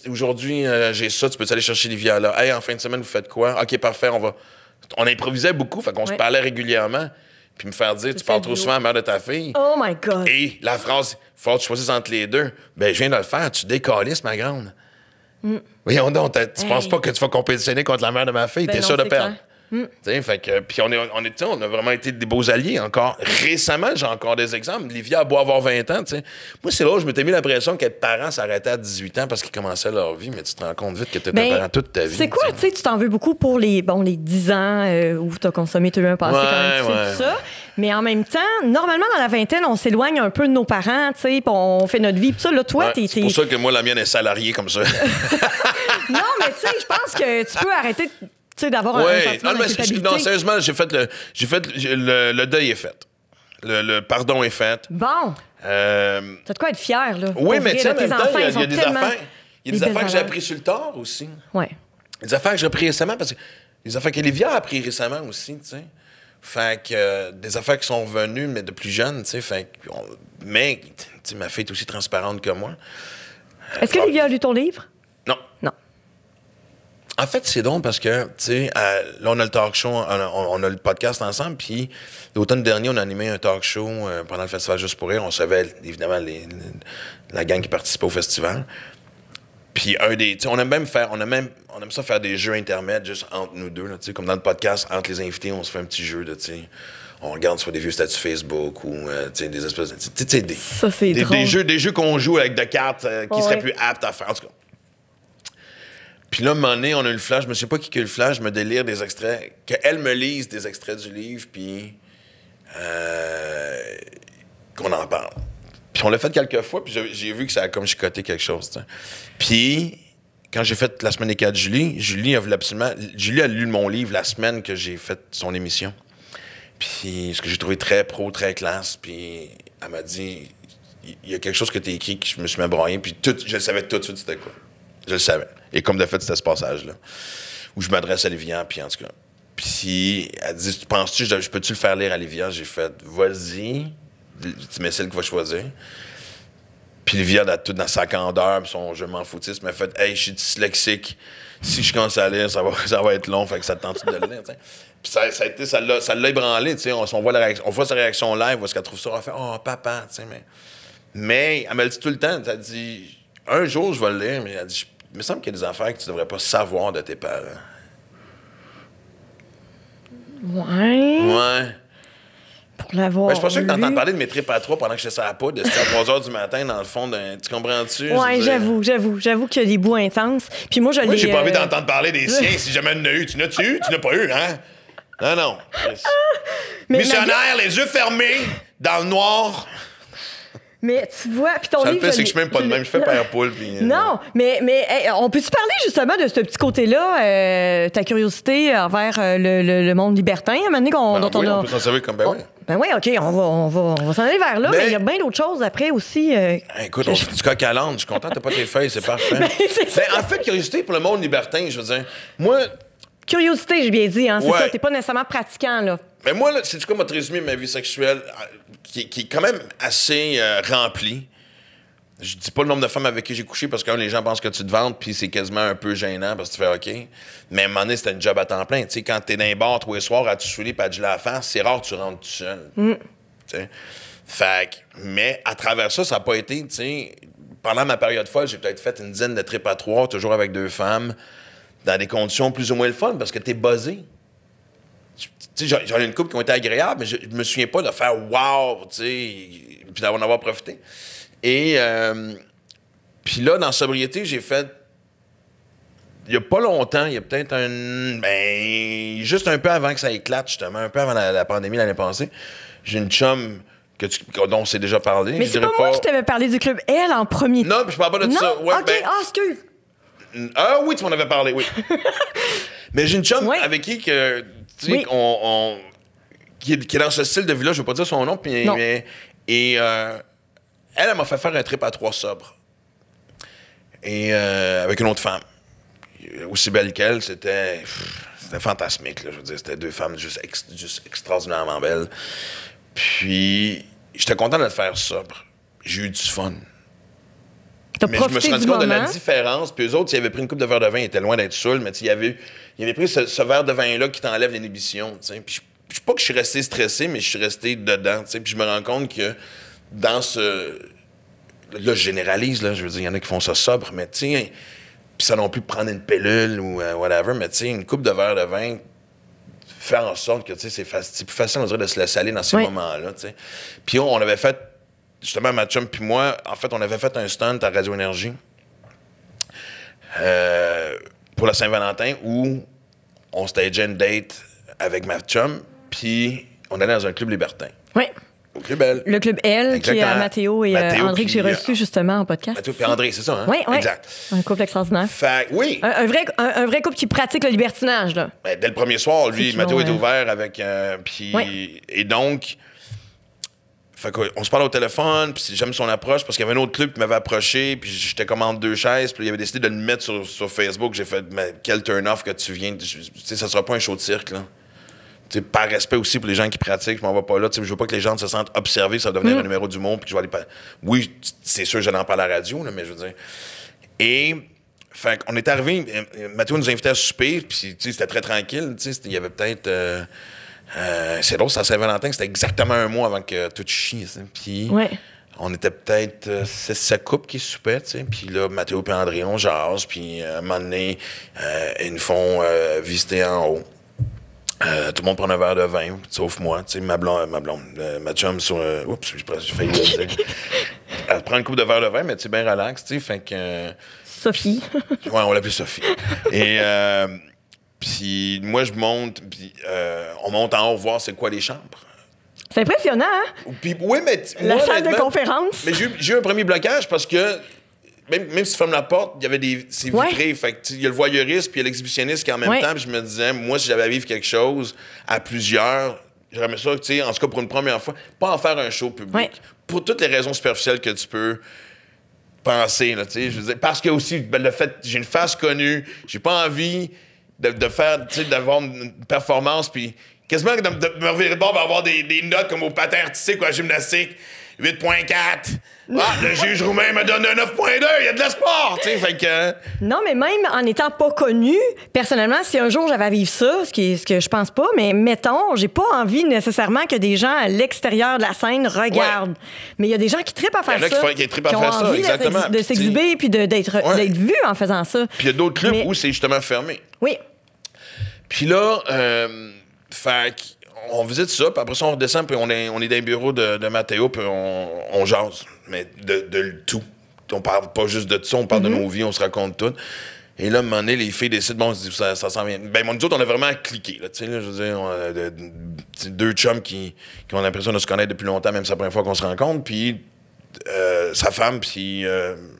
aujourd'hui, j'ai ça, tu peux aller chercher Livia là. Hey, en fin de semaine, vous faites quoi? OK, parfait, on improvisait beaucoup, fait qu'on se parlait régulièrement. Puis me faire dire, tu parles trop souvent à la mère de ta fille. Oh my God! Et la phrase, faut que tu choisisses entre les deux. Ben, je viens de le faire, tu décalisses, ma grande. Voyons donc, tu penses pas que tu vas compétitionner contre la mère de ma fille, t'es sûr de perdre. Fait que, puis on a vraiment été des beaux alliés encore. Récemment, j'ai encore des exemples. Livia a beau avoir 20 ans. T'sais. Moi, c'est là où je m'étais mis l'impression qu'être parent s'arrêtait à 18 ans parce qu'ils commençaient leur vie, mais tu te rends compte vite que tu étais parent toute ta vie. C'est quoi, tu sais, tu t'en veux beaucoup pour les 10 ans où tu as consommé, tu as eu un passé quand même tout ça. Mais en même temps, normalement, dans la vingtaine, on s'éloigne un peu de nos parents, tu sais, puis on fait notre vie. Puis ça, là, toi, c'est pour ça que moi, la mienne est salariée comme ça. Non, mais tu sais, je pense que tu peux arrêter d'avoir un sentiment de culpabilité. Non, sérieusement, j'ai fait le deuil est fait. Le pardon est fait. Bon. T'as de quoi être fier, là. Oui, mais tu sais, tes enfants, il y a des affaires. Il y a des affaires que j'ai valeurs. appris sur le tard aussi. Ouais. Des affaires que j'ai appris récemment, parce que des affaires qu'Olivia a appris récemment aussi, tu sais. Fait que des affaires qui sont revenues, mais de plus jeunes, tu sais. Mais, tu sais, ma fille est aussi transparente que moi. Est-ce que Olivia a lu ton livre? Non. Non. En fait, c'est drôle parce que, tu sais, là, on a le talk show, on a le podcast ensemble, puis l'automne dernier, on a animé un talk show pendant le festival Juste pour rire. On savait, évidemment, la gang qui participait au festival. Puis tu sais, on aime ça faire des jeux intermèdes juste entre nous deux, tu sais, comme dans le podcast, entre les invités, on se fait un petit jeu, tu sais. On regarde soit des vieux statuts Facebook ou, tu sais, des espèces de... Tu sais, ça, c'est drôle. Des jeux qu'on joue avec de cartes qui seraient plus aptes à faire, en tout cas. Puis là, à un moment donné, on a eu le flash. Je ne sais pas qui a eu le flash. Je me délire des extraits. Qu'elle me lise des extraits du livre, puis qu'on en parle. Puis on l'a fait quelques fois, puis j'ai vu que ça a comme chicoté quelque chose. T'sais. Puis, quand j'ai fait la semaine des 4 Julie a voulu absolument... Julie a lu mon livre la semaine que j'ai fait son émission. Puis, ce que j'ai trouvé très pro, très classe. Puis, elle m'a dit, il y a quelque chose que tu as écrit que je me suis mis à broyer. Puis, je le savais tout de suite c'était quoi. Je le savais. Et comme de fait, c'était ce passage-là. Où je m'adresse à Livia, puis en tout cas. Puis elle dit, penses-tu, je peux-tu le faire lire à Livia? J'ai fait, vas-y. Tu mets celle qui va choisir. Puis Livia, dans sa candeur, puis son je m'en foutiste, m'a fait, hey, je suis dyslexique. Si je commence à lire, ça va être long, fait que ça te tente de le lire, t'sais. Puis ça l'a ébranlé, tu sais. On voit sa réaction live, où est-ce qu'elle trouve ça, elle fait, oh, papa, tu sais, Mais elle me le dit tout le temps. Elle dit, un jour, je vais le lire, mais elle dit, il me semble qu'il y a des affaires que tu devrais pas savoir de tes parents. Ouais. Ouais. Pour l'avoir. Ben, je suis pas sûr que lu. t'entends parler de mes tripes à 3 pendant que je sais à pas de 3 h du matin dans le fond d'un. Tu comprends-tu? Ouais, j'avoue qu'il y a des bouts intenses. Puis moi, Moi, j'ai pas envie d'entendre parler des siens si jamais il y en a eu. Tu n'as-tu eu? Tu n'as pas eu, hein? Non. Mais missionnaire, les yeux fermés, dans le noir. Mais tu vois, puis ton Ça le livre... fait, c'est que je suis même pas de même. Je fais père poule. Non, mais hey, on peut-tu parler justement de ce petit côté-là, ta curiosité envers le monde libertin, à un moment donné dont oui, on a... on peut s'en servir comme ben oui. Ben oui, OK, on va s'en aller vers là, mais il y a bien d'autres choses après aussi. Écoute, on fait du coq à l'âne. Je suis content, t'as pas tes feuilles, c'est parfait. En fait, curiosité pour le monde libertin, je veux dire, moi... Curiosité, j'ai bien dit, hein, c'est Ouais. ça, t'es pas nécessairement pratiquant, là. Mais moi, là, c'est du coup, m'a résumé ma vie sexuelle qui est quand même assez remplie. Je dis pas le nombre de femmes avec qui j'ai couché parce que les gens pensent que tu te vantes, puis c'est quasiment un peu gênant parce que tu fais OK. Mais à un moment donné, c'était un job à temps plein. Tu sais, quand t'es dans les bars tous les soirs à te saouler et à te geler la face, c'est rare que tu rentres tout seul. Tu sais. Fait que, mais à travers ça, ça n'a pas été, tu sais. Pendant ma période folle, j'ai peut-être fait une dizaine de trips à 3, toujours avec 2 femmes, dans des conditions plus ou moins le fun parce que t'es buzzé. Tu sais, j'en ai une couple qui ont été agréables, mais je me souviens pas de faire wow, tu sais, puis d'en avoir profité. Et puis là, dans Sobriété, j'ai fait. Il y a pas longtemps, il y a peut-être juste un peu avant que ça éclate, justement, un peu avant la pandémie l'année passée, j'ai une chum dont on s'est déjà parlé. Mais c'est pas moi qui t'avais parlé du Club L en premier. Non, puis je parle pas de Non? ça. Ouais, OK, excuse. Ah oui, tu m'en avais parlé, oui. Mais j'ai une chum avec qui que, tu sais, qui est dans ce style de vie-là, je veux pas dire son nom, puis elle m'a fait faire un trip à 3 sobres. Et avec une autre femme. Aussi belle qu'elle, c'était fantasmique, là, je veux dire. C'était 2 femmes juste extraordinairement belles. Puis, j'étais content de le faire sobre. J'ai eu du fun. Mais je me suis rendu compte de la différence. Puis eux autres, s'ils avaient pris une coupe de verre de vin, ils étaient loin d'être saouls, mais ils avaient pris ce verre de vin-là qui t'enlève l'inhibition. Puis je sais pas que je suis resté stressé, mais je suis resté dedans. T'sais. Puis je me rends compte que dans ce... Là, je généralise, là, je veux dire, il y en a qui font ça sobre, mais tu sais, puis ça non plus prendre une pilule ou whatever, mais tu sais, une coupe de verre de vin, faire en sorte que, tu sais, c'est plus facile, on dirait, de se laisser aller dans ces moments-là, tu sais. Puis on avait fait, justement, ma chum puis moi, en fait, on avait fait un stunt à Radio Énergie pour la Saint-Valentin où on stageait une date avec ma chum, puis on allait dans un club libertin. Oui. Au Club L. Le Club L, exactement. qui est à Mathéo et André, que j'ai reçu justement en podcast. Mathéo et André, c'est ça, hein? Oui, oui. Exact. Un couple extraordinaire. Fait oui. Un vrai couple qui pratique le libertinage, là. Ben, dès le premier soir, lui, Mathéo était ouais. ouvert avec... Et donc... Fait qu'on se parle au téléphone, puis j'aime son approche, parce qu'il y avait un autre club qui m'avait approché, puis j'étais commande 2 chaises, puis il avait décidé de le mettre sur Facebook. J'ai fait, mais quel turn-off que tu viens... Tu sais, ça sera pas un show de cirque, là. T'sais, par respect aussi pour les gens qui pratiquent, je m'en vais pas là. Je veux pas que les gens se sentent observés, ça va devenir un numéro du monde, puis je vais aller... Oui, c'est sûr, j'allais en parler à la radio, là, mais je veux dire... Et... Fait qu'on est arrivé, Mathéo nous invitait à souper, puis c'était très tranquille, il y avait peut-être... c'est drôle, c'est à Saint-Valentin, c'était exactement 1 mois avant que tout chie, puis... On était peut-être 6-7 couples qui soupaient, puis là, Mathéo et André, on jase, puis à un moment donné, ils nous font visiter en haut. Tout le monde prend un verre de vin, sauf moi, ma blonde, ma chum sur... oups, j'ai failli le dire. Elle prend une coupe de verre de vin, mais tu bien relax, fait que... Sophie. Ouais, on l'appelle Sophie. Et puis moi, je monte, puis on monte en haut voir c'est quoi les chambres. C'est impressionnant, hein? Puis, oui, mais... La salle de conférence. Mais j'ai eu un premier blocage parce que... Même si tu fermes la porte, il y avait c'est vitré. Fait que il y a le voyeuriste puis il y a l'exhibitionniste qui est en même temps. Puis je me disais, moi, si j'avais à vivre quelque chose à plusieurs, j'aurais aimé ça, tu sais, en tout cas pour une première fois, pas en faire un show public. Pour toutes les raisons superficielles que tu peux penser, là, tu sais. Je veux dire, parce que aussi, le fait, j'ai une face connue, j'ai pas envie de faire, tu sais, d'avoir une performance puis quasiment de me revirer de bord pour avoir des notes comme au patin artistique ou à la gymnastique. 8.4. Ah, le juge roumain m'a donné un 9.2. Il y a de l'espoir, tu sais. Fait que. Non, mais même en n'étant pas connue, personnellement, si un jour j'avais à vivre ça, ce que je pense pas, mais mettons, j'ai pas envie nécessairement que des gens à l'extérieur de la scène regardent. Ouais. Mais il y a des gens qui trippent à faire ça. Il y en a qui trippent à faire ça, exactement. De s'exhiber puis d'être vus en faisant ça. Puis il y a d'autres clubs où c'est justement fermé. Oui. Puis là, on visite ça, puis après ça, on redescend, puis on est dans les bureaux de Mathéo, puis on jase, mais de tout. On parle pas juste de ça, on parle de nos vies, on se raconte tout. Et là, à un moment donné, les filles décident, bon, ça s'en vient. Ben, nous autres, on a vraiment cliqué, là, tu sais, je veux dire, on a deux chums qui ont l'impression de se connaître depuis longtemps, même c'est la première fois qu'on se rencontre, puis sa femme, puis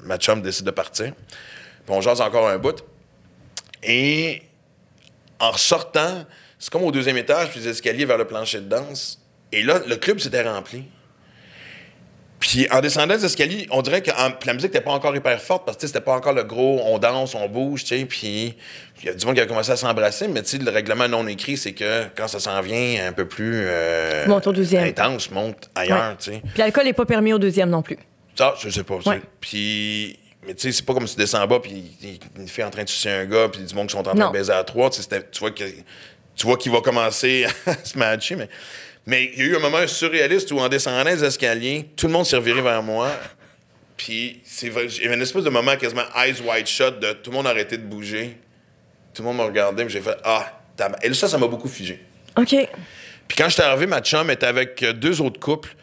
ma chum décide de partir. Puis on jase encore un bout. Et en ressortant, c'est comme au deuxième étage, puis les escaliers vers le plancher de danse. Et là, le club s'était rempli. Puis en descendant les escaliers, on dirait que la musique n'était pas encore hyper forte parce que c'était pas encore le gros on danse, on bouge, tu sais. Puis il y a du monde qui a commencé à s'embrasser, mais tu sais, le règlement non écrit, c'est que quand ça s'en vient un peu plus monte au deuxième. Intense, monte ailleurs, tu sais. Puis l'alcool n'est pas permis au deuxième non plus. Ça, je sais pas. Puis. Mais tu sais, c'est pas comme si tu descends en bas, puis une fille en train de sucer un gars, puis du monde qui sont en train de baiser à trois. Tu vois qu'il va commencer à se matcher, mais il y a eu un moment surréaliste où, en descendant les escaliers, tout le monde s'est reviré vers moi. Puis il y avait une espèce de moment quasiment eyes wide shut de tout le monde a arrêté de bouger. Tout le monde m'a regardé, puis j'ai fait « Ah! » Et là, ça m'a beaucoup figé. OK. Puis quand j'étais arrivé, ma chum était avec deux autres couples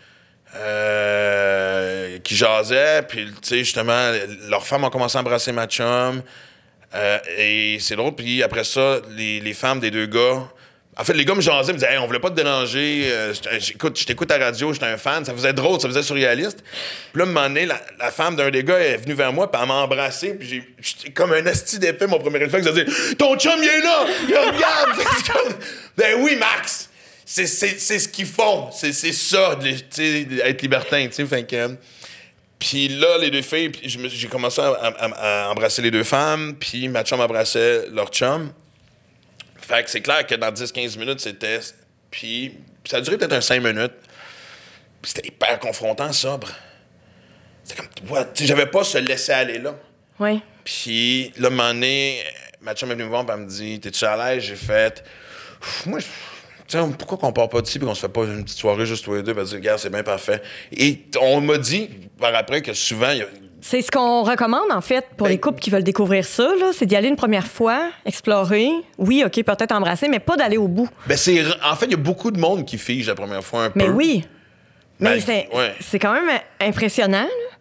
qui jasaient. Puis, tu sais, justement, leurs femmes ont commencé à embrasser ma chum. Et c'est drôle. Puis après ça, les femmes des deux gars... En fait, les gars me jasaient, me disaient hey, « on voulait pas te déranger. Je t'écoute à la radio, j'étais un fan. » Ça faisait drôle, ça faisait surréaliste. Puis là, à un moment donné, la femme d'un des gars est venue vers moi, puis elle m'a embrassé. Puis j'étais comme un asti d'épée, mon premier réflexe, de dire « Ton chum, il est là! Il regarde! » Ben oui, Max! C'est ce qu'ils font. C'est ça, être libertin, tu sais. Fait que... Puis là, les deux filles, j'ai commencé à embrasser les deux femmes, puis ma chum embrassait leur chum. Fait que c'est clair que dans 10-15 minutes, c'était... Puis ça a duré peut-être 5 minutes. Puis c'était hyper confrontant, sobre. C'était comme... Ouais, tu sais, j'avais pas ce laisser-aller là. Oui. Puis là, un moment donné, ma chum est venue me voir, puis elle me dit « T'es-tu à l'aise? » J'ai fait... Moi, tu sais, pourquoi qu'on part pas d'ici et qu'on se fait pas une petite soirée juste tous les deux? Ben, dire, regarde, c'est bien parfait. Et on m'a dit, par après, que souvent, il y a... C'est ce qu'on recommande, en fait, pour les couples qui veulent découvrir ça, là, c'est d'y aller une première fois, explorer. Oui, OK, peut-être embrasser, mais pas d'aller au bout. Ben, en fait, il y a beaucoup de monde qui fige la première fois un peu. Mais oui. Ben, mais c'est quand même impressionnant, là.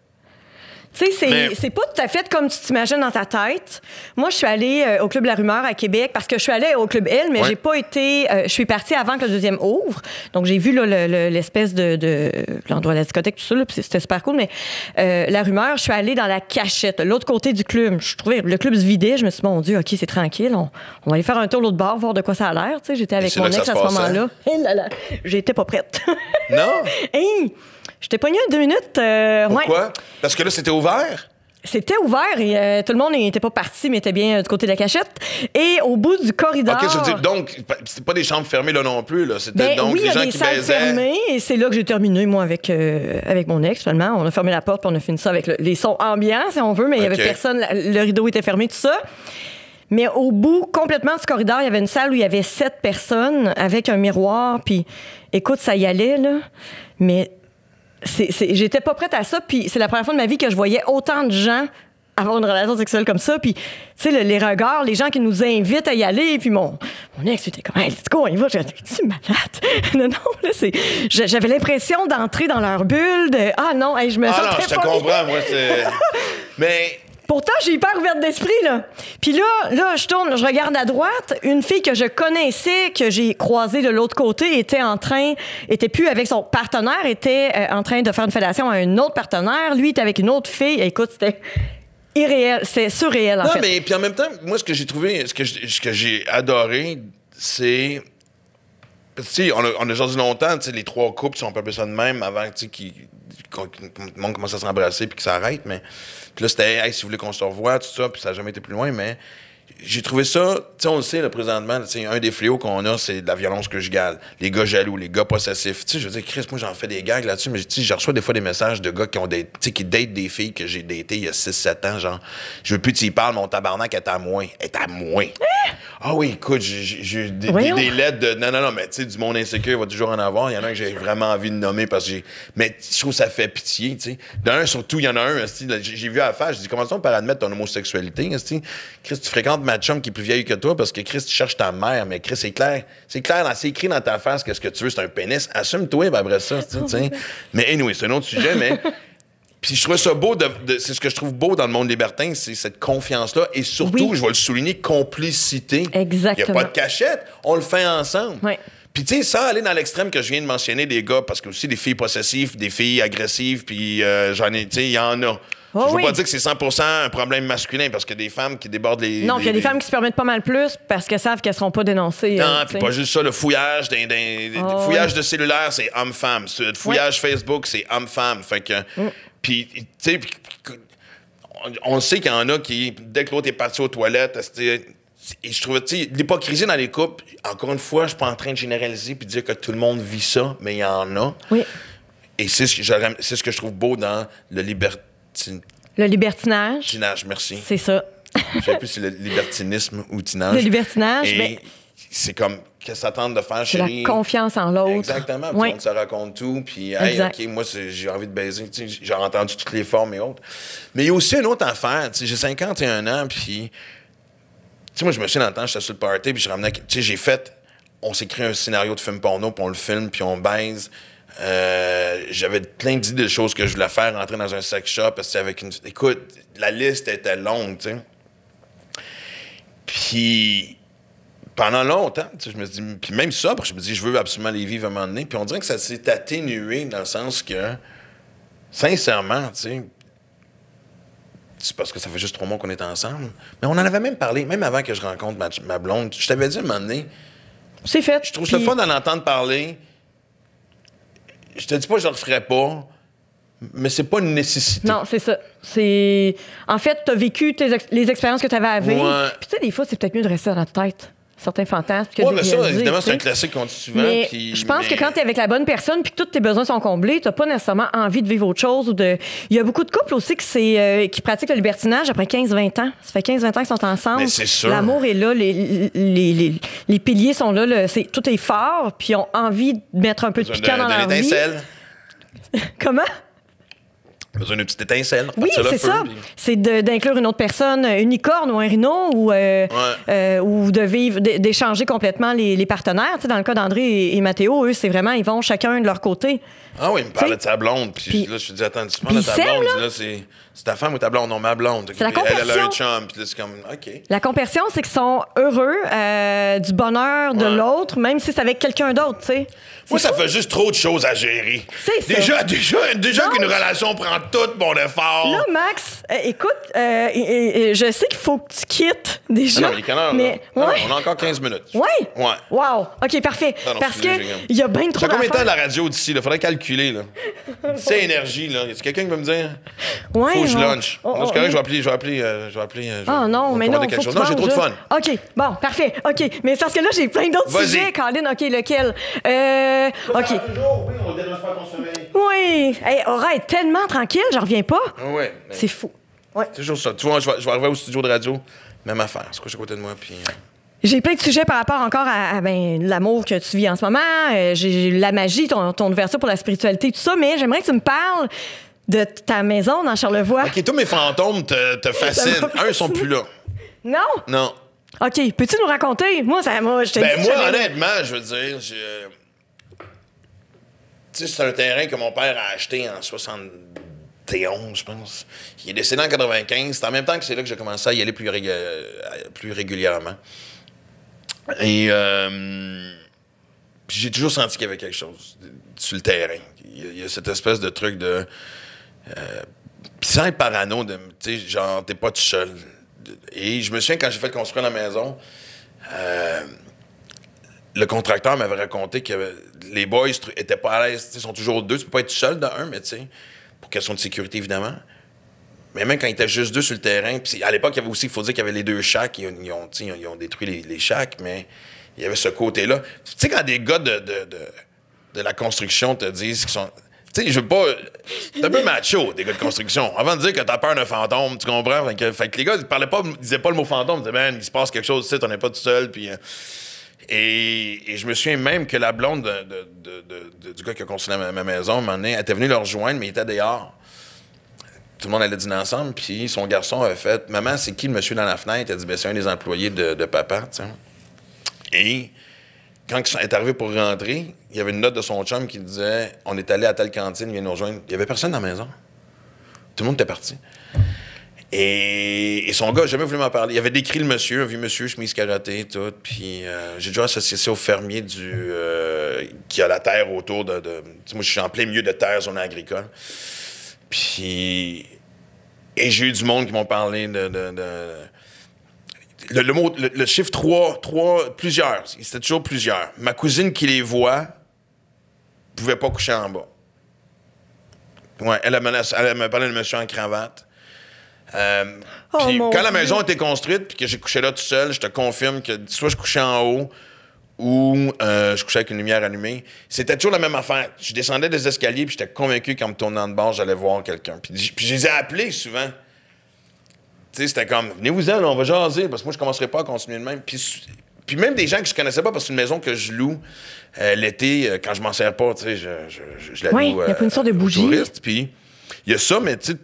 Tu sais, c'est pas tout à fait comme tu t'imagines dans ta tête. Moi, je suis allée au Club La Rumeur à Québec parce que je suis allée au Club L, mais j'ai pas été... je suis partie avant que le deuxième ouvre. Donc, j'ai vu là, l'espèce de l'endroit de la discothèque, tout ça, là, puis c'était super cool. Mais La Rumeur, je suis allée dans la cachette, l'autre côté du club. Je trouvais le club se vidait. Je me suis dit, mon Dieu, OK, c'est tranquille. On va aller faire un tour de l'autre bord, voir de quoi ça a l'air. Tu sais, j'étais avec mon ex à ce moment-là. J'étais pas prête. Non? Hey! J'étais pognée 2 minutes. Pourquoi? Parce que là, c'était ouvert? C'était ouvert et tout le monde n'était pas parti, mais était bien du côté de la cachette. Et au bout du corridor... OK, je veux dire, donc, c'est pas des chambres fermées là non plus, là. C'était donc oui, des gens qui baisaient. Oui, il y a des salles fermées et c'est là que j'ai terminé, moi, avec mon ex, finalement. On a fermé la porte puis on a fini ça avec les sons ambiants, si on veut, mais il y avait personne. Le rideau était fermé, tout ça. Mais au bout, complètement du corridor, il y avait une salle où il y avait 7 personnes avec un miroir. Puis, écoute, ça y allait, là. Mais... j'étais pas prête à ça, puis c'est la première fois de ma vie que je voyais autant de gens avoir une relation sexuelle comme ça, puis tu sais, les regards, les gens qui nous invitent à y aller, puis mon ex était comme « Hey, let's go, on y va! » J'ai dit « Tu es malade? » Non, là, j'avais l'impression d'entrer dans leur bulle, de « Ah non, hey, je me sentais pas... » Ah non, je te comprends, moi, c'est... Mais... Pourtant, j'ai hyper ouverte d'esprit, là. Puis là, je tourne, je regarde à droite. Une fille que je connaissais, que j'ai croisée de l'autre côté, était plus avec son partenaire, était en train de faire une fellation à un autre partenaire. Lui était avec une autre fille. Et écoute, c'était irréel. C'est surréel, en fait. Non, mais puis en même temps, moi, ce que j'ai trouvé, ce que j'ai adoré, c'est... Tu sais, on a jasé longtemps, tu sais, les 3 couples, si on peut appeler ça de même, avant, tu sais, le monde commence à s'embrasser puis que ça arrête, mais... Puis là, c'était, hey, si vous voulez qu'on se revoie, tout ça, puis ça n'a jamais été plus loin, mais j'ai trouvé ça, tu sais, on le sait, là, présentement, tu sais, un des fléaux qu'on a, c'est de la violence conjugale. Les gars jaloux, les gars possessifs. Tu sais, je veux dire, Chris, moi, j'en fais des gags là-dessus, mais tu sais, je reçois des fois des messages de gars qui datent des filles que j'ai datées il y a 6-7 ans, genre, je veux plus que tu y parles, mon tabarnak est à moi. Est à moi. Ah oui, écoute, j'ai des lettres de... Non, mais tu sais, du monde insécure, il va toujours en avoir. Il y en a un que j'ai vraiment envie de nommer parce que mais je trouve que ça fait pitié, tu sais. D'un, surtout, il y en a un, j'ai vu à la face, je dis, comment ça, on peut admettre ton homosexualité, Chris, tu fréquentes ma chum qui est plus vieille que toi parce que Chris, tu cherches ta mère, mais Chris, c'est clair, c'est écrit dans ta face que ce que tu veux, c'est un pénis. Assume-toi, ben après ça, tu sais. Mais anyway, c'est un autre sujet, mais... Puis je trouve ça beau, c'est ce que je trouve beau dans le monde libertin, c'est cette confiance-là. Et surtout, je vais le souligner, complicité. Exactement. Il n'y a pas de cachette, on le fait ensemble. Oui. Puis tu sais, sans aller dans l'extrême que je viens de mentionner des gars, parce que aussi des filles possessives, des filles agressives, puis j'en ai, tu sais, il y en a. Oh, je veux pas dire que c'est 100% un problème masculin, parce qu'il y a des femmes qui débordent les... Non, puis il y a des femmes qui se permettent pas mal plus parce qu'elles savent qu'elles seront pas dénoncées. Non, puis pas juste ça, le fouillage, fouillage de cellulaire, c'est homme-femme. Le fouillage Facebook, c'est homme-femme. Fait que... Puis, tu sais, on sait qu'il y en a qui, dès que l'autre est parti aux toilettes, et je trouve, tu sais, l'hypocrisie dans les couples, encore une fois, je suis pas en train de généraliser puis de dire que tout le monde vit ça, mais il y en a. Oui. Et c'est ce que je trouve beau dans le Le libertinage. Merci. C'est ça. Je sais plus si c'est le libertinisme ou tinage. Le libertinage, et c'est comme, qu'est-ce que ça tente de faire, chérie? La confiance en l'autre. Exactement. Puis on se raconte tout. Puis, hey, OK, moi, j'ai envie de baiser. J'ai entendu toutes les formes et autres. Mais il y a aussi une autre affaire. J'ai 51 ans, puis... Tu sais, moi, je me souviens dans le temps, j'étais sur le party, puis je ramenais... Tu sais, j'ai fait... On s'est créé un scénario de film porno, puis on le filme, puis on baise. J'avais plein d'idées de choses que je voulais faire, rentrer dans un sex shop, parce que avec une... Écoute, la liste était longue, tu sais. Puis... Pendant longtemps, je me dis, puis même ça, je me dis, je veux absolument les vivre à un moment donné. Puis on dirait que ça s'est atténué dans le sens que, sincèrement, tu sais, c'est parce que ça fait juste 3 mois qu'on est ensemble. Mais on en avait même parlé, même avant que je rencontre ma blonde. Je t'avais dit à un moment donné. C'est fait. Je trouve ça fun d'en entendre parler. Je te dis pas que je le ferais pas, mais c'est pas une nécessité. Non, c'est ça. En fait, tu as vécu les expériences que tu avais à vivre. Ouais. Puis tu sais, des fois, c'est peut-être mieux de rester dans notre tête. Certains fantasmes que mais ça, évidemment, c'est un classique qu'on dit souvent. Mais je pense que quand tu es avec la bonne personne puis que tous tes besoins sont comblés, tu n'as pas nécessairement envie de vivre autre chose. Il y a beaucoup de couples aussi qui pratiquent le libertinage après 15-20 ans. Ça fait 15-20 ans qu'ils sont ensemble. Mais c'est sûr. L'amour est là, les piliers sont là, tout est fort, puis ils ont envie de mettre un peu de piquant dans leur vie. Comment? Besoin d'une petite étincelle. Oui, c'est ça. Puis... C'est d'inclure une autre personne, une licorne ou un rhino, ou d'échanger complètement les partenaires. Tu sais, dans le cas d'André et Mathéo, eux, c'est vraiment, ils vont chacun de leur côté. Ah oui, il me parlait de sa blonde. Puis là, je me dis, attends, tu parles de ta blonde. Là, c'est ta femme ou ta blonde? Non, ma blonde. C'est la compersion. Elle a un chum. Puis là, c'est comme, OK. La compersion, c'est qu'ils sont heureux du bonheur de l'autre, même si c'est avec quelqu'un d'autre, tu sais. Moi, ça fait juste trop de choses à gérer. C'est ça. Déjà qu'une relation prend tout mon effort. Là, Max, écoute, je sais qu'il faut que tu quittes déjà. Non, il est quelle heure, mais non, on a encore 15 minutes. Oui? Ouais. Wow. OK, parfait. Non, parce qu'il y a bien trop Ça fait combien de temps d'affaires. de la radio d'ici? Il faudrait calculer. Là. C'est énergie. Là. Y a quelqu'un qui peut me dire? Ouais, faut que je lunch. C'est correct, je vais appeler. Ah non, mais non, faut que tu non, j'ai trop de fun. OK, bon, parfait. OK, mais c'est parce que là, j'ai plein d'autres sujets, Colin. OK, lequel? OK. Oui, on ne dérange pas ton sommeil. Oui. Hey, Aura est tellement tranquille, j'en reviens pas. Oui. C'est fou. Ouais. C'est toujours ça. Tu vois, je vais arriver au studio de radio, même affaire. C'est quoi, à côté de moi, puis... J'ai plein de sujets par rapport encore à l'amour que tu vis en ce moment. J'ai la magie, ton ouverture pour la spiritualité, tout ça, mais j'aimerais que tu me parles de ta maison dans Charlevoix. OK, tous mes fantômes te fascinent. Ils sont plus là. Non? Non. OK, peux-tu nous raconter? Moi, je te dis... Moi, honnêtement, je veux dire, tu sais, c'est un terrain que mon père a acheté en 71, je pense. Il est décédé en 95. C'est en même temps que c'est là que j'ai commencé à y aller plus régulièrement. Et puis j'ai toujours senti qu'il y avait quelque chose sur le terrain. Il y a cette espèce de truc de... Puis sans être parano, tu sais, genre, t'es pas tout seul. Et je me souviens, quand j'ai fait construire la maison, le contracteur m'avait raconté que les boys étaient pas à l'aise. Ils sont toujours deux. Tu peux pas être tout seul de un, mais tu sais, pour question de sécurité, évidemment. Mais même quand ils étaient juste deux sur le terrain, puis à l'époque, il y avait aussi, il faut dire qu'il y avait les deux shacks, ils ont détruit les shacks, mais il y avait ce côté-là. Tu sais, quand des gars de la construction te disent qu'ils sont... Tu sais, je veux pas... C'est un peu macho, des gars de construction. Avant de dire que t'as peur d'un fantôme, tu comprends? Fait que les gars, ils disaient pas le mot fantôme, ils disaient, man, il se passe quelque chose ici, on n'est pas tout seul, puis... Et je me souviens même que la blonde du gars qui a construit ma maison, à un moment donné, elle était venue leur rejoindre, mais il était dehors. Tout le monde allait dîner ensemble, puis son garçon avait fait « Maman, c'est qui le monsieur dans la fenêtre? » Elle a dit « Ben, c'est un des employés de papa, tu sais. » Et quand il est arrivé pour rentrer, il y avait une note de son chum qui disait « On est allé à telle cantine, il vient nous rejoindre. » Il y avait personne dans la maison. Tout le monde était parti. Et son gars n'a jamais voulu m'en parler. Il avait décrit le monsieur, un vieux monsieur, chemise karaté, tout. Puis j'ai déjà associé ça au fermier qui a la terre autour de moi, je suis en plein milieu de terre, zone agricole. Puis... Et j'ai eu du monde qui m'ont parlé le chiffre 3, plusieurs. C'était toujours plusieurs. Ma cousine qui les voit pouvait pas coucher en bas. Ouais, elle m'a parlé de monsieur en cravate. Puis quand la maison était construite puis que j'ai couché là tout seul, je te confirme que soit je couchais en haut ou je couchais avec une lumière allumée. C'était toujours la même affaire. Je descendais des escaliers puis j'étais convaincu qu'en me tournant de bord, j'allais voir quelqu'un. Puis je les ai appelés souvent. Tu sais, c'était comme, venez-vous-en, on va jaser, parce que moi, je commencerai pas à continuer de même. Puis même des gens que je connaissais pas, parce que c'est une maison que je loue l'été, quand je m'en sers pas, tu sais, je la loue. Oui, il y a pas une sorte de bougie. Touristes. Puis il y a ça, mais tu sais,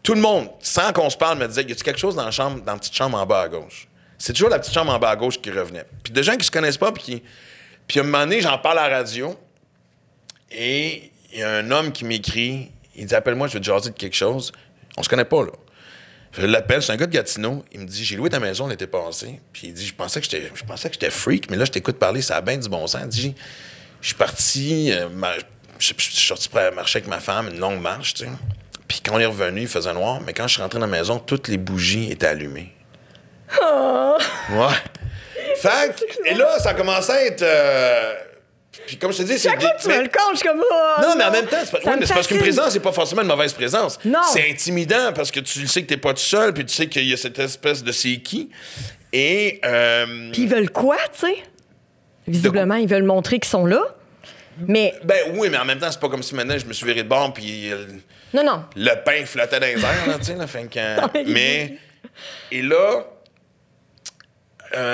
tout le monde, sans qu'on se parle, me disait, y a-tu quelque chose dans la petite chambre en bas à gauche? C'est toujours la petite chambre en bas à gauche qui revenait. Puis des gens qui se connaissent pas, puis à un moment donné, j'en parle à la radio, et il y a un homme qui m'écrit, il dit, appelle-moi, je vais te jaser de quelque chose. On se connaît pas, là. Je l'appelle, c'est un gars de Gatineau. Il me dit, j'ai loué ta maison l'été passé. Puis il dit, je pensais que j'étais freak, mais là, je t'écoute parler, ça a bien du bon sens. Il dit, je suis parti, je suis sorti pour marcher avec ma femme, une longue marche, tu sais. Puis quand on est revenu, il faisait noir, mais quand je suis rentré dans la maison, toutes les bougies étaient allumées. Oh. Ouais. Fait que, et là, ça a commencé à être... Puis comme je te dis, c'est... Chaque fois que tu me le comptes, je suis comme... Oh, non, mais en même temps, c'est parce qu'une présence, c'est pas forcément une mauvaise présence. Non. C'est intimidant parce que tu sais que t'es pas tout seul, puis tu sais qu'il y a cette espèce de c'est qui. Et... Puis ils veulent quoi, tu sais? Visiblement, ils veulent montrer qu'ils sont là. Mais... Ben oui, mais en même temps, c'est pas comme si maintenant je me suis viré de bord, puis... Non. Le pain flottait dans les airs, là, tu sais, là, fait que... mais... Et là...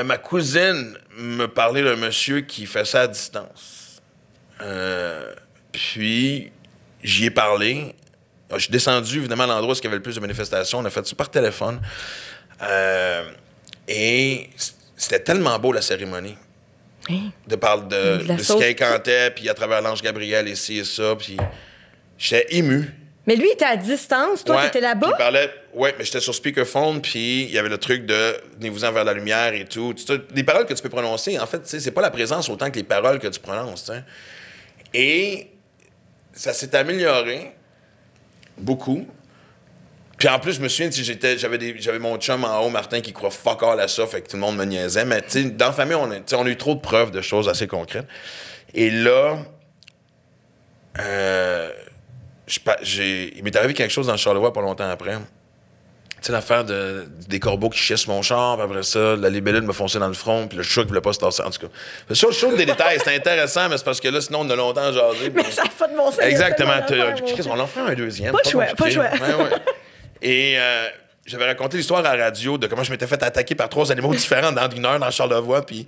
ma cousine me parlait d'un monsieur qui fait ça à distance. Puis, j'y ai parlé. Je suis descendu, évidemment, à l'endroit où il y avait le plus de manifestations. On a fait ça par téléphone. Et c'était tellement beau, la cérémonie. Hein? De ce qu'il cantait, puis à travers l'ange Gabriel, et ci et ça. Puis, j'étais ému. Mais lui, il était à distance. Toi, t'étais là-bas? Il parlait... Oui, mais j'étais sur speakerphone, puis il y avait le truc de « venez-vous-en vers la lumière » et tout. Des paroles que tu peux prononcer, en fait, c'est pas la présence autant que les paroles que tu prononces. T'sais. Et ça s'est amélioré beaucoup. Puis en plus, je me souviens, j'avais mon chum en haut, Martin, qui croit fuck all à ça, fait que tout le monde me niaisait. Mais dans la famille, on a eu trop de preuves de choses assez concrètes. Et là... il m'est arrivé quelque chose dans le Charlevoix pas longtemps après. Tu sais, l'affaire des corbeaux qui chiaient sur mon char, puis après ça, la libellule me fonçait dans le front, puis le chat qui voulait pas se tasser. En tout cas, je trouve des détails, c'est intéressant, mais c'est parce que là, sinon, on a longtemps jasé. Mais ça a pas de bon sens. Exactement. On en ferait un deuxième. Pas de choix. Ouais. Et j'avais raconté l'histoire à la radio de comment je m'étais fait attaquer par 3 animaux différents dans une heure dans Charlevoix, puis...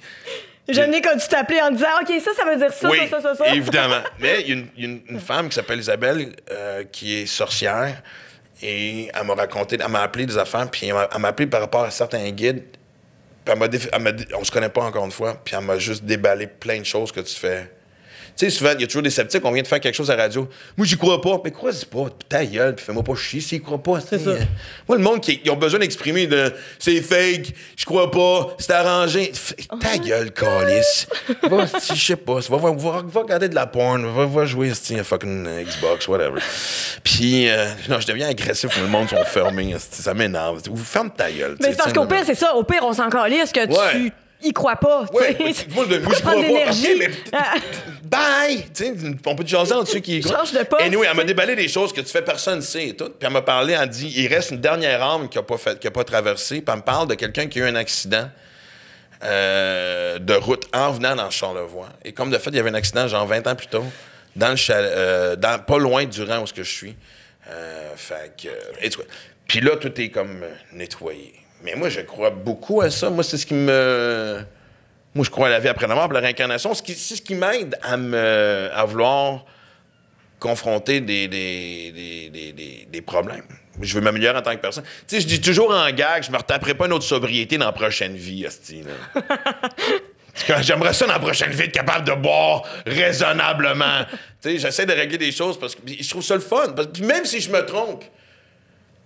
J'aime bien quand tu t'appelais en disant « OK, ça veut dire ça, oui, ça. » évidemment. Mais il y a une femme qui s'appelle Isabelle, qui est sorcière, et elle m'a appelé des affaires, puis elle m'a appelé par rapport à certains guides, puis on se connaît pas encore une fois, puis elle m'a juste déballé plein de choses que tu fais. Tu sais, souvent, il y a toujours des sceptiques, on vient de faire quelque chose à la radio. Moi, j'y crois pas. Mais crois-y pas, ta gueule, puis fais-moi pas chier s'ils croient pas. C'est ça. Moi, le monde ils ont besoin d'exprimer de c'est fake, je crois pas, c'est arrangé. Ta gueule, calice. Va, je sais pas, va regarder de la porn, va jouer à fucking Xbox, whatever. Puis, non, je deviens agressif quand le monde sont fermés. Ça m'énerve. Ferme ta gueule. Mais c'est parce qu'au pire, c'est ça. Au pire, on s'en calisse que tu il croit pas. Ouais, t'sais. moi, je Pourquoi crois prendre pas. l'énergie? OK, mais bye! Tu sais, on peut te jaser en dessus qui est Change de poste, Anyway, elle m'a t'sais. déballé des choses que tu fais, personne sait et tout. Puis elle m'a parlé, elle dit, il reste une dernière âme qui a pas traversé. Puis elle me parle de quelqu'un qui a eu un accident de route en venant dans Charlevoix. Et comme de fait, il y avait un accident, genre 20 ans plus tôt, dans le pas loin du rang où je suis. Fait que... et tout. Puis là, tout est comme nettoyé. Mais moi, je crois beaucoup à ça. Moi, c'est ce qui me... Moi, je crois à la vie après la mort, à la réincarnation. C'est ce qui m'aide à vouloir confronter des problèmes. Je veux m'améliorer en tant que personne. Tu sais, je dis toujours en gag, je me retaperai pas une autre sobriété dans la prochaine vie, hostie, là. J'aimerais ça dans la prochaine vie être capable de boire raisonnablement. Tu sais, j'essaie de régler des choses parce que je trouve ça le fun. Puis même si je me trompe,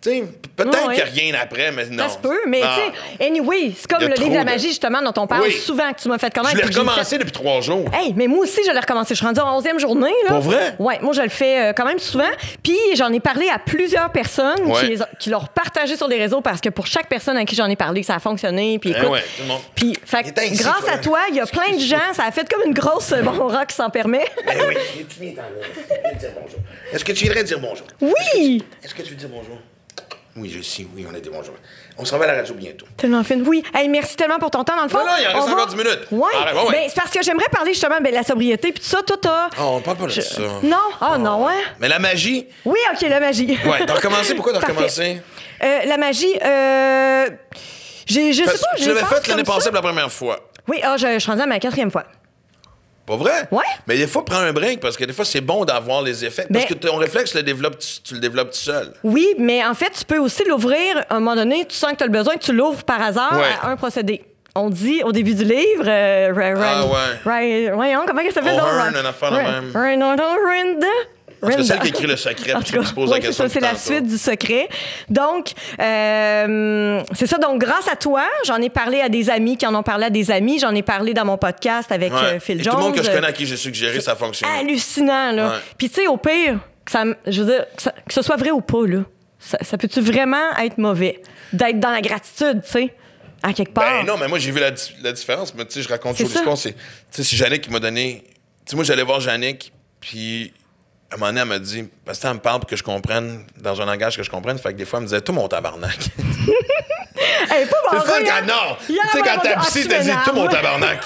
tu sais, peut-être qu'il n'y a rien après, mais non. Ça se peut, mais tu sais, anyway, c'est comme Il y a le livre de la trop de- magie, justement, dont on parle Oui. souvent, que tu m'as fait connaître. Je l'ai puis que j'ai recommencé depuis 3 jours. Hey, mais moi aussi, je l'ai recommencé. Je suis rendue en 11e journée. Là. Pour vrai? Oui, moi, je le fais quand même souvent. Puis, j'en ai parlé à plusieurs personnes Ouais. qui l'ont partagé sur les réseaux parce que pour chaque personne à qui j'en ai parlé, ça a fonctionné. Puis, Eh écoute. ouais, tout le monde. Puis, fait, Il est ainsi, grâce toi. à toi, il y a plein de gens. Ça a fait comme une grosse bon rock, s'en permet. Ben oui, tu viens dire bonjour. Est-ce que tu viendrais dire bonjour? Oui! Est-ce que tu veux dire bonjour? Oui, je sais, oui, on a dit bonjour. On se revoit à la radio bientôt. Tellement fine. Oui. Hey, merci tellement pour ton temps, dans le fond. Non, il en reste On encore 10 minutes. Oui. Arrête, ouais. Ben, c'est parce que j'aimerais parler justement de la sobriété. Puis tout ça, tout a. Oh, on parle pas de ça. Non? Ah, non, hein? Mais la magie... Oui, OK, la magie. Ouais, t'as recommencé? Pourquoi t'as Parfait. recommencé? La magie, je sais pas, Tu j'ai l'avais fait faite l'année comme passée ça. pour la première fois. Oui, je suis rendue à ma 4e fois. Pas vrai? Ouais. Mais des fois, prends un break parce que des fois, c'est bon d'avoir les effets. Parce que ton réflexe, tu le développes tout seul. Oui, mais en fait, tu peux aussi l'ouvrir à un moment donné, tu sens que tu as le besoin, que tu l'ouvres par hasard Ouais. à un procédé. On dit au début du livre... Voyons, comment ça s'appelle? O'Hearn, une affaire de même. Parce que c'est elle qui écrit le secret, En puis tout tu cas, me poses la oui, c'est question. ça, c'est la tantôt. suite du secret. Donc, c'est ça. Donc, grâce à toi, j'en ai parlé à des amis qui en ont parlé à des amis. J'en ai parlé dans mon podcast avec Ouais. Phil Et Jones. tout le monde que je connais à qui j'ai suggéré, ça fonctionne. Hallucinant, là. Ouais. Puis, tu sais, au pire, je veux dire, que ce soit vrai ou pas, là, ça peut-tu vraiment être mauvais? D'être dans la gratitude, tu sais, à quelque part. Ben non, mais moi, j'ai vu la différence. Mais tu sais, je raconte C'est toujours ça. l'histoire. C'est Jannick qui m'a donné... Tu sais, moi, j'allais voir Jannick, puis... À un moment donné, elle m'a dit, parce que elle me parle pour que je comprenne, dans un langage que je comprenne, fait que des fois, elle me disait, tout mon tabarnak. Elle est pas C'est barrée, ça hein? quand non! Tu Hier, sais, quand elle t'as m'a dit, pissé, ah, t'as dit, tu tout mon m'énerves. tabarnak.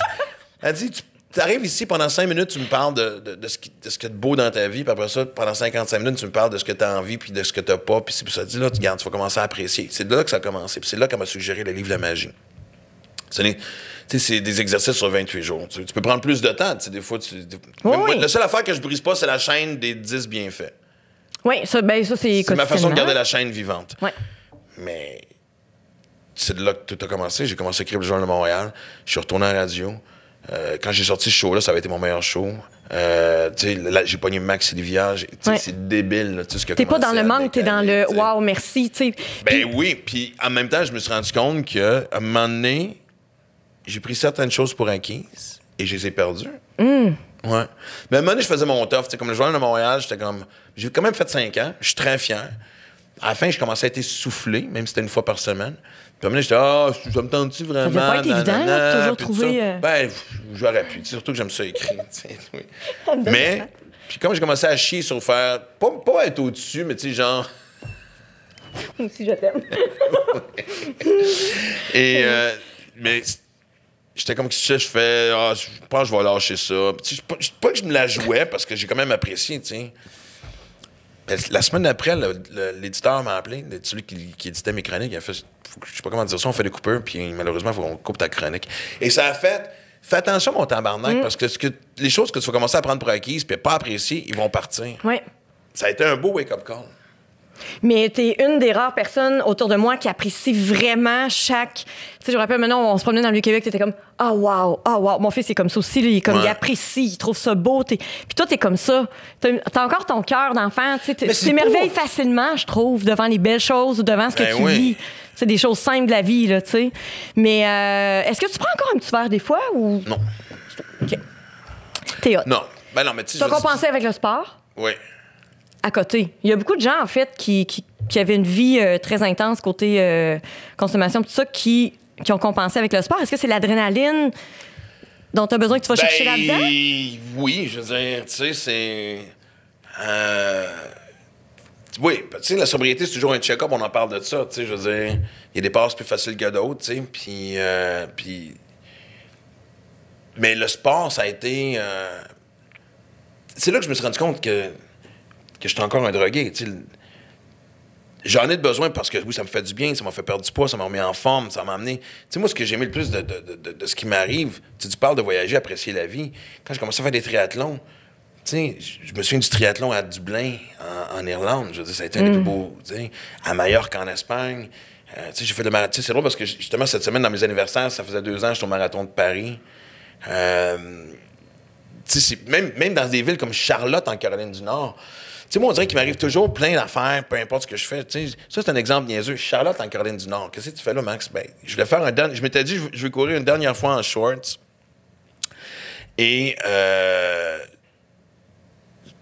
Elle dit, tu arrives ici pendant 5 minutes, tu me parles de ce qu'il y a de beau dans ta vie, puis après ça, pendant 55 minutes, tu me parles de ce que t'as envie, puis de ce que t'as pas, puis c'est pour ça, dit là, tu vas commencer à apprécier. C'est de là que ça a commencé, puis c'est là qu'elle m'a suggéré le livre de la magie. C'est des exercices sur 28 jours. Tu peux prendre plus de temps. Des fois, moi, la seule affaire que je brise pas, c'est la chaîne des 10 bienfaits. Oui, ça c'est C'est ma façon de garder quotidiennement. la chaîne vivante. Ouais. Mais c'est de là que tout a commencé. J'ai commencé à écrire le Journal de Montréal. Je suis retourné à la radio. Quand j'ai sorti ce show-là, ça avait été mon meilleur show. J'ai pogné Max Livia. Ouais. C'est débile. Là, ce que T'es pas dans le manque, t'es dans le wow. wow, merci. Tu sais. Ben oui, puis en même temps, je me suis rendu compte qu'à un moment donné, j'ai pris certaines choses pour acquises et je les ai perdues. Ouais. Mais à un moment donné, je faisais mon tough. Comme le Journal de Montréal, j'étais comme... J'ai quand même fait 5 ans. Je suis très fier. À la fin, je commençais à être essoufflé, même si c'était une fois par semaine. Puis à un moment donné, j'étais ça me tente-tu vraiment? Ça devait pas être évident, là, de toujours puis trouver, tout ça. Ben, j'aurais pu. Surtout que j'aime ça écrire. Oui. Mais, puis comme j'ai commencé à chier sur faire... Pas être au-dessus, mais tu sais, genre... Si je t'aime. Et... mais... J'étais comme si je fais, je pense que je vais lâcher ça. Tu sais, pas que je me la jouais parce que j'ai quand même apprécié, tu sais. Mais la semaine d'après, l'éditeur m'a appelé, celui qui éditait mes chroniques, il a fait, je sais pas comment dire ça, on fait des coupures, puis malheureusement, il faut qu'on coupe ta chronique. Et ça a fait, fais attention, mon tabarnak, parce que les choses que tu vas commencer à prendre pour acquises, puis pas apprécier, ils vont partir. Oui. Ça a été un beau wake-up call. Mais t'es une des rares personnes autour de moi qui apprécie vraiment chaque... Tu sais, je me rappelle, maintenant, on se promenait dans le Vieux-Québec, t'étais comme « Ah, wow, ah, wow. » Mon fils, il est comme ça aussi, là, il apprécie, il trouve ça beau. Puis toi, t'es comme ça. T'as encore ton cœur d'enfant. Tu t'émerveilles facilement, je trouve, devant les belles choses ou devant ce que tu vis. C'est des choses simples de la vie, là, tu sais. Mais est-ce que tu prends encore un petit verre des fois ou... Non. OK. T'es hot. Non. Ben non, mais tu sais... T'as compensé avec le sport? Oui. À côté. Il y a beaucoup de gens, en fait, qui avaient une vie très intense côté consommation, tout ça, qui qui ont compensé avec le sport? Est-ce que c'est l'adrénaline dont tu as besoin que tu vas chercher là-dedans? Oui, je veux dire, tu sais, c'est... oui, tu sais, la sobriété, c'est toujours un check-up, on en parle de ça, tu sais, je veux dire, il y a des passes plus faciles que d'autres, tu sais, puis... Mais le sport, ça a été... C'est là que je me suis rendu compte que j'étais encore un drogué, tu sais. J'en ai de besoin parce que, oui, ça me fait du bien, ça m'a fait perdre du poids, ça m'a remis en forme, ça m'a amené... Tu sais, moi, ce que j'ai aimé le plus de ce qui m'arrive, tu parles de voyager, apprécier la vie. Quand j'ai commencé à faire des triathlons, tu sais, je me souviens du triathlon à Dublin, en Irlande. Je veux dire, ça a été un des plus beaux, tu sais, à Majorque, en Espagne. Tu sais, j'ai fait le marathon. C'est drôle parce que, justement, cette semaine, dans mes anniversaires, ça faisait 2 ans, j'étais au marathon de Paris. Tu sais, même dans des villes comme Charlotte, en Caroline du Nord, tu sais, moi, on dirait qu'il m'arrive toujours plein d'affaires, peu importe ce que je fais. Tu sais, ça, c'est un exemple niaiseux. Charlotte, en Caroline du Nord. Qu'est-ce que tu fais là, Max? Ben, je voulais faire je m'étais dit, je vais courir une dernière fois en shorts. Et,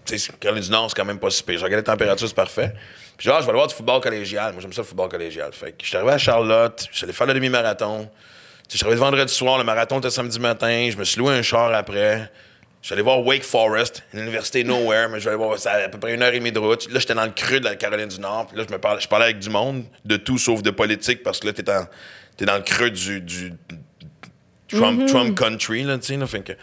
tu sais, Caroline du Nord, c'est quand même pas si pire. Je regardais la température, c'est parfait. Puis genre, je vais aller voir du football collégial. Moi, j'aime ça, le football collégial. Fait que je suis arrivé à Charlotte, je suis allé faire le demi-marathon. Tu sais, je suis arrivé le vendredi soir, le marathon était samedi matin. Je me suis loué un char après. Je suis allé voir Wake Forest, une université nowhere, mais je vais aller voir, ça à peu près 1h30 de route. Là, j'étais dans le creux de la Caroline du Nord. Puis là, je parlais avec du monde, de tout sauf de politique, parce que là, t'es dans le creux du Trump country, là, tu sais. Fait que...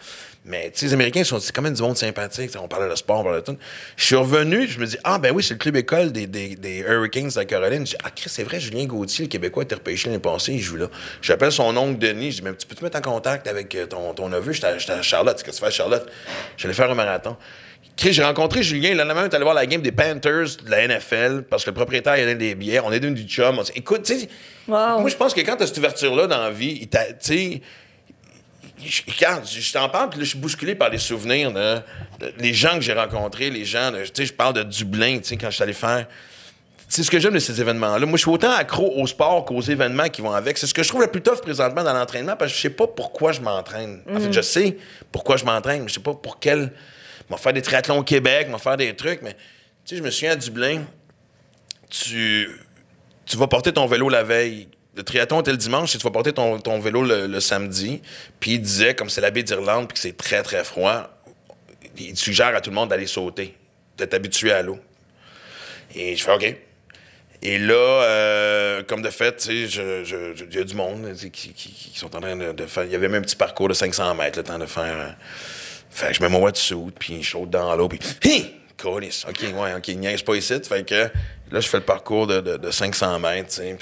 Mais, tu sais, les Américains, c'est quand même du monde sympathique. On parlait de sport, on parlait de tout. Je suis revenu, je me dis, ben oui, c'est le club école des Hurricanes de la Caroline. Je dis, Chris, c'est vrai, Julien Gauthier, le Québécois, était repêché l'année passée, il joue là. J'appelle son oncle Denis, je dis, mais tu peux te mettre en contact avec ton neveu? J'étais à Charlotte. Qu'est-ce que tu fais à Charlotte? J'allais faire un marathon. Chris, j'ai rencontré Julien, le lendemain, on est allé voir la game des Panthers de la NFL, parce que le propriétaire, il a donné des billets. On est devenu du chum. Écoute, tu sais, moi, je pense que quand tu as cette ouverture-là dans la vie, tu sais, quand je t'en parle, puis là, je suis bousculé par les souvenirs les gens que j'ai rencontrés, les gens, tu sais, je parle de Dublin, tu sais, quand je suis allé faire. C'est ce que j'aime de ces événements-là. Moi, je suis autant accro au sport qu'aux événements qui vont avec. C'est ce que je trouve le plus tough présentement dans l'entraînement, parce que je sais pas pourquoi je m'entraîne. En fait, je sais pourquoi je m'entraîne, mais je sais pas pour quel... Je vais faire des triathlons au Québec, je vais faire des trucs, mais, tu sais, je me souviens à Dublin, tu vas porter ton vélo la veille. Le triathlon était le dimanche, et tu vas porter ton vélo le samedi. Puis il disait, comme c'est la baie d'Irlande, puis que c'est très, très froid, il suggère à tout le monde d'aller sauter, de t'habituer à l'eau. Et je fais OK. Et là, comme de fait, tu sais, il y a du monde qui sont en train de faire... Il y avait même un petit parcours de 500 mètres, le temps de faire... Fait que je mets mon wetsuit, puis je saute dans l'eau, puis... Hi! Colis. OK, niaise pas ici. Fait que là, je fais le parcours de 500 mètres, tu sais,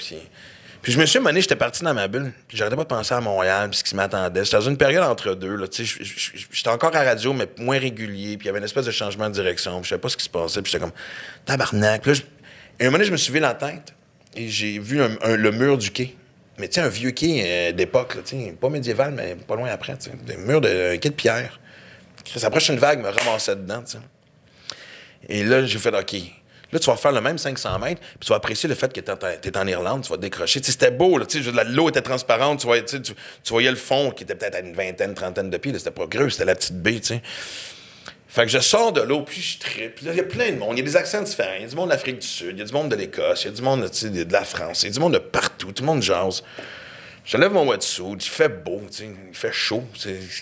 puis je me suis dit, j'étais parti dans ma bulle, puis j'arrêtais pas de penser à Montréal, puis ce qui m'attendait. C'était dans une période entre deux, là, tu sais, j'étais encore à la radio, mais moins régulier, puis il y avait une espèce de changement de direction, puis je savais pas ce qui se passait, puis j'étais comme, tabarnak. Puis là, et un moment donné, je me suis levé la tête, et j'ai vu le mur du quai. Mais tu sais, un vieux quai d'époque, tu sais, pas médiéval, mais pas loin après, tu sais, des murs un quai de pierre. Sa prochaine vague me ramassait dedans, tu sais. Et là, j'ai fait, OK. Là, tu vas faire le même 500 mètres, puis tu vas apprécier le fait que t'es en Irlande, tu vas te décrocher. Tu sais, c'était beau, là, tu sais, l'eau était transparente, tu voyais le fond qui était peut-être à une vingtaine, trentaine de pieds, là, c'était pas creux, c'était la petite baie, tu sais. Fait que je sors de l'eau, puis je trippe. Puis là, il y a plein de monde, il y a des accents différents. Il y a du monde de l'Afrique du Sud, il y a du monde de l'Écosse, il y a du monde, tu sais, de la France, il y a du monde de partout, tout le monde jase. Je lève mon wetsuit, il fait beau, tu sais, il fait chaud.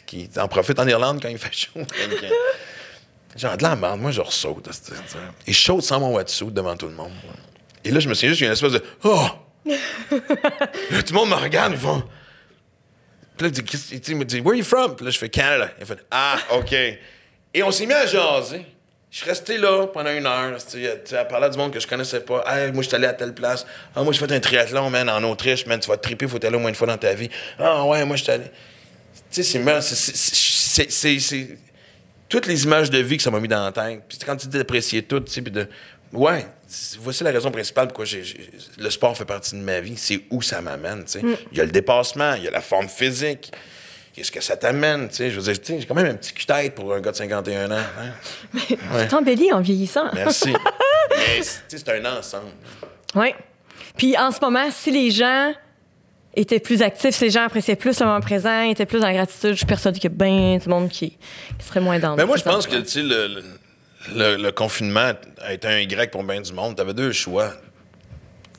Qui en profite en Irlande quand il fait chaud. Genre de la merde, moi je ressaute. Et je saute sans mon wetsuit devant tout le monde. Et là, je me suis juste, il y a une espèce de oh! Là, tout le monde me regarde, ils font. Puis là, il me dit, Where are you from? Puis là, je fais Canada. Il fait OK. Et on s'est mis à jaser. Je suis resté là pendant 1 heure, à parler à du monde que je connaissais pas. Hey, moi, je suis allé à telle place. Ah, moi, j'ai fait un triathlon, man, en Autriche, man, tu vas te triper, faut aller au moins une fois dans ta vie. Ah, ouais, moi, je suis allé. Tu sais, c'est toutes les images de vie que ça m'a mis dans la tête. Puis quand tu dis d'apprécier tout, tu sais, puis de. Ouais, voici la raison principale pourquoi le sport fait partie de ma vie. C'est où ça m'amène, tu sais. Il y a le dépassement, il y a la forme physique. Qu'est-ce que ça t'amène, tu sais? Je veux dire, tu sais, j'ai quand même un petit cul-tête pour un gars de 51 ans. Hein? Mais tu t'embellis en vieillissant. Merci. Mais, tu sais, c'est un ensemble. Oui. Puis en ce moment, si les gens étaient plus actifs, si les gens appréciaient plus le moment présent, étaient plus en gratitude, je suis persuadée qu'il y a bien du monde qui serait moins dans. Mais moi, je pense que, tu sais, le confinement a été un Y pour bien du monde. T'avais 2 choix.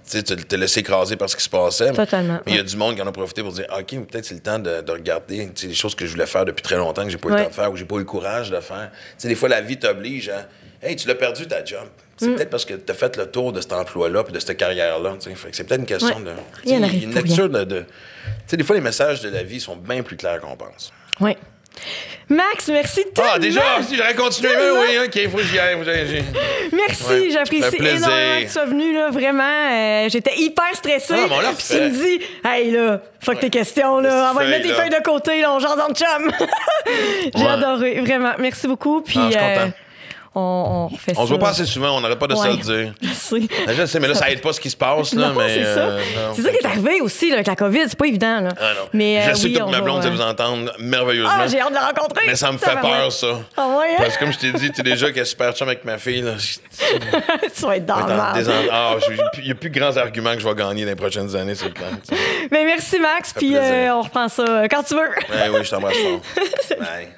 tu te laissé écraser par ce qui se passait. Totalement. Mais il y a du monde qui en a profité pour dire OK, peut-être c'est le temps de regarder les choses que je voulais faire depuis très longtemps, que j'ai pas eu le temps de faire ou que j'ai pas eu le courage de faire. T'sais, des fois, la vie t'oblige à Hey, tu l'as perdu ta job. C'est peut-être parce que tu as fait le tour de cet emploi-là puis de cette carrière-là. Fait que c'est peut-être une question de. Rien n'arrive une pour lecture de. Des fois, les messages de la vie sont bien plus clairs qu'on pense. Oui. Max, merci tellement. Ah, déjà, si j'aurais continué, mais oui, OK, il faut que j'y aille. Merci, Ouais, j'apprécie énormément que tu sois venu, là, vraiment. J'étais hyper stressée. Ah, mais on l'a Puis tu me dis, hey, là, fuck tes questions, là. On va mettre tes feuilles de côté, là, on jase en chum. J'ai adoré, vraiment. Merci beaucoup. Puis, je suis content. On refait ça. On se voit pas assez souvent, on n'arrête pas de se le dire. Je sais, mais là, ça aide pas ce qui se passe. Là, non, mais, c'est ça. C'est ça qui est arrivé aussi là, avec la COVID. C'est pas évident. Là. Ah non. Mais, je sais oui, que toute ma blonde, vous entendre merveilleusement. Ah, j'ai hâte de la rencontrer. Mais ça me fait peur, ça. Ah ouais, hein? Parce que comme je t'ai dit, tu sais déjà qu'elle est super chum avec ma fille. Là, tu vas être dans le mal. Il n'y a plus de grands arguments que je vais gagner dans les prochaines années, c'est clair. Mais merci, Max. Puis on reprend ça quand tu veux. Oui, je t'embrasse fort. Bye.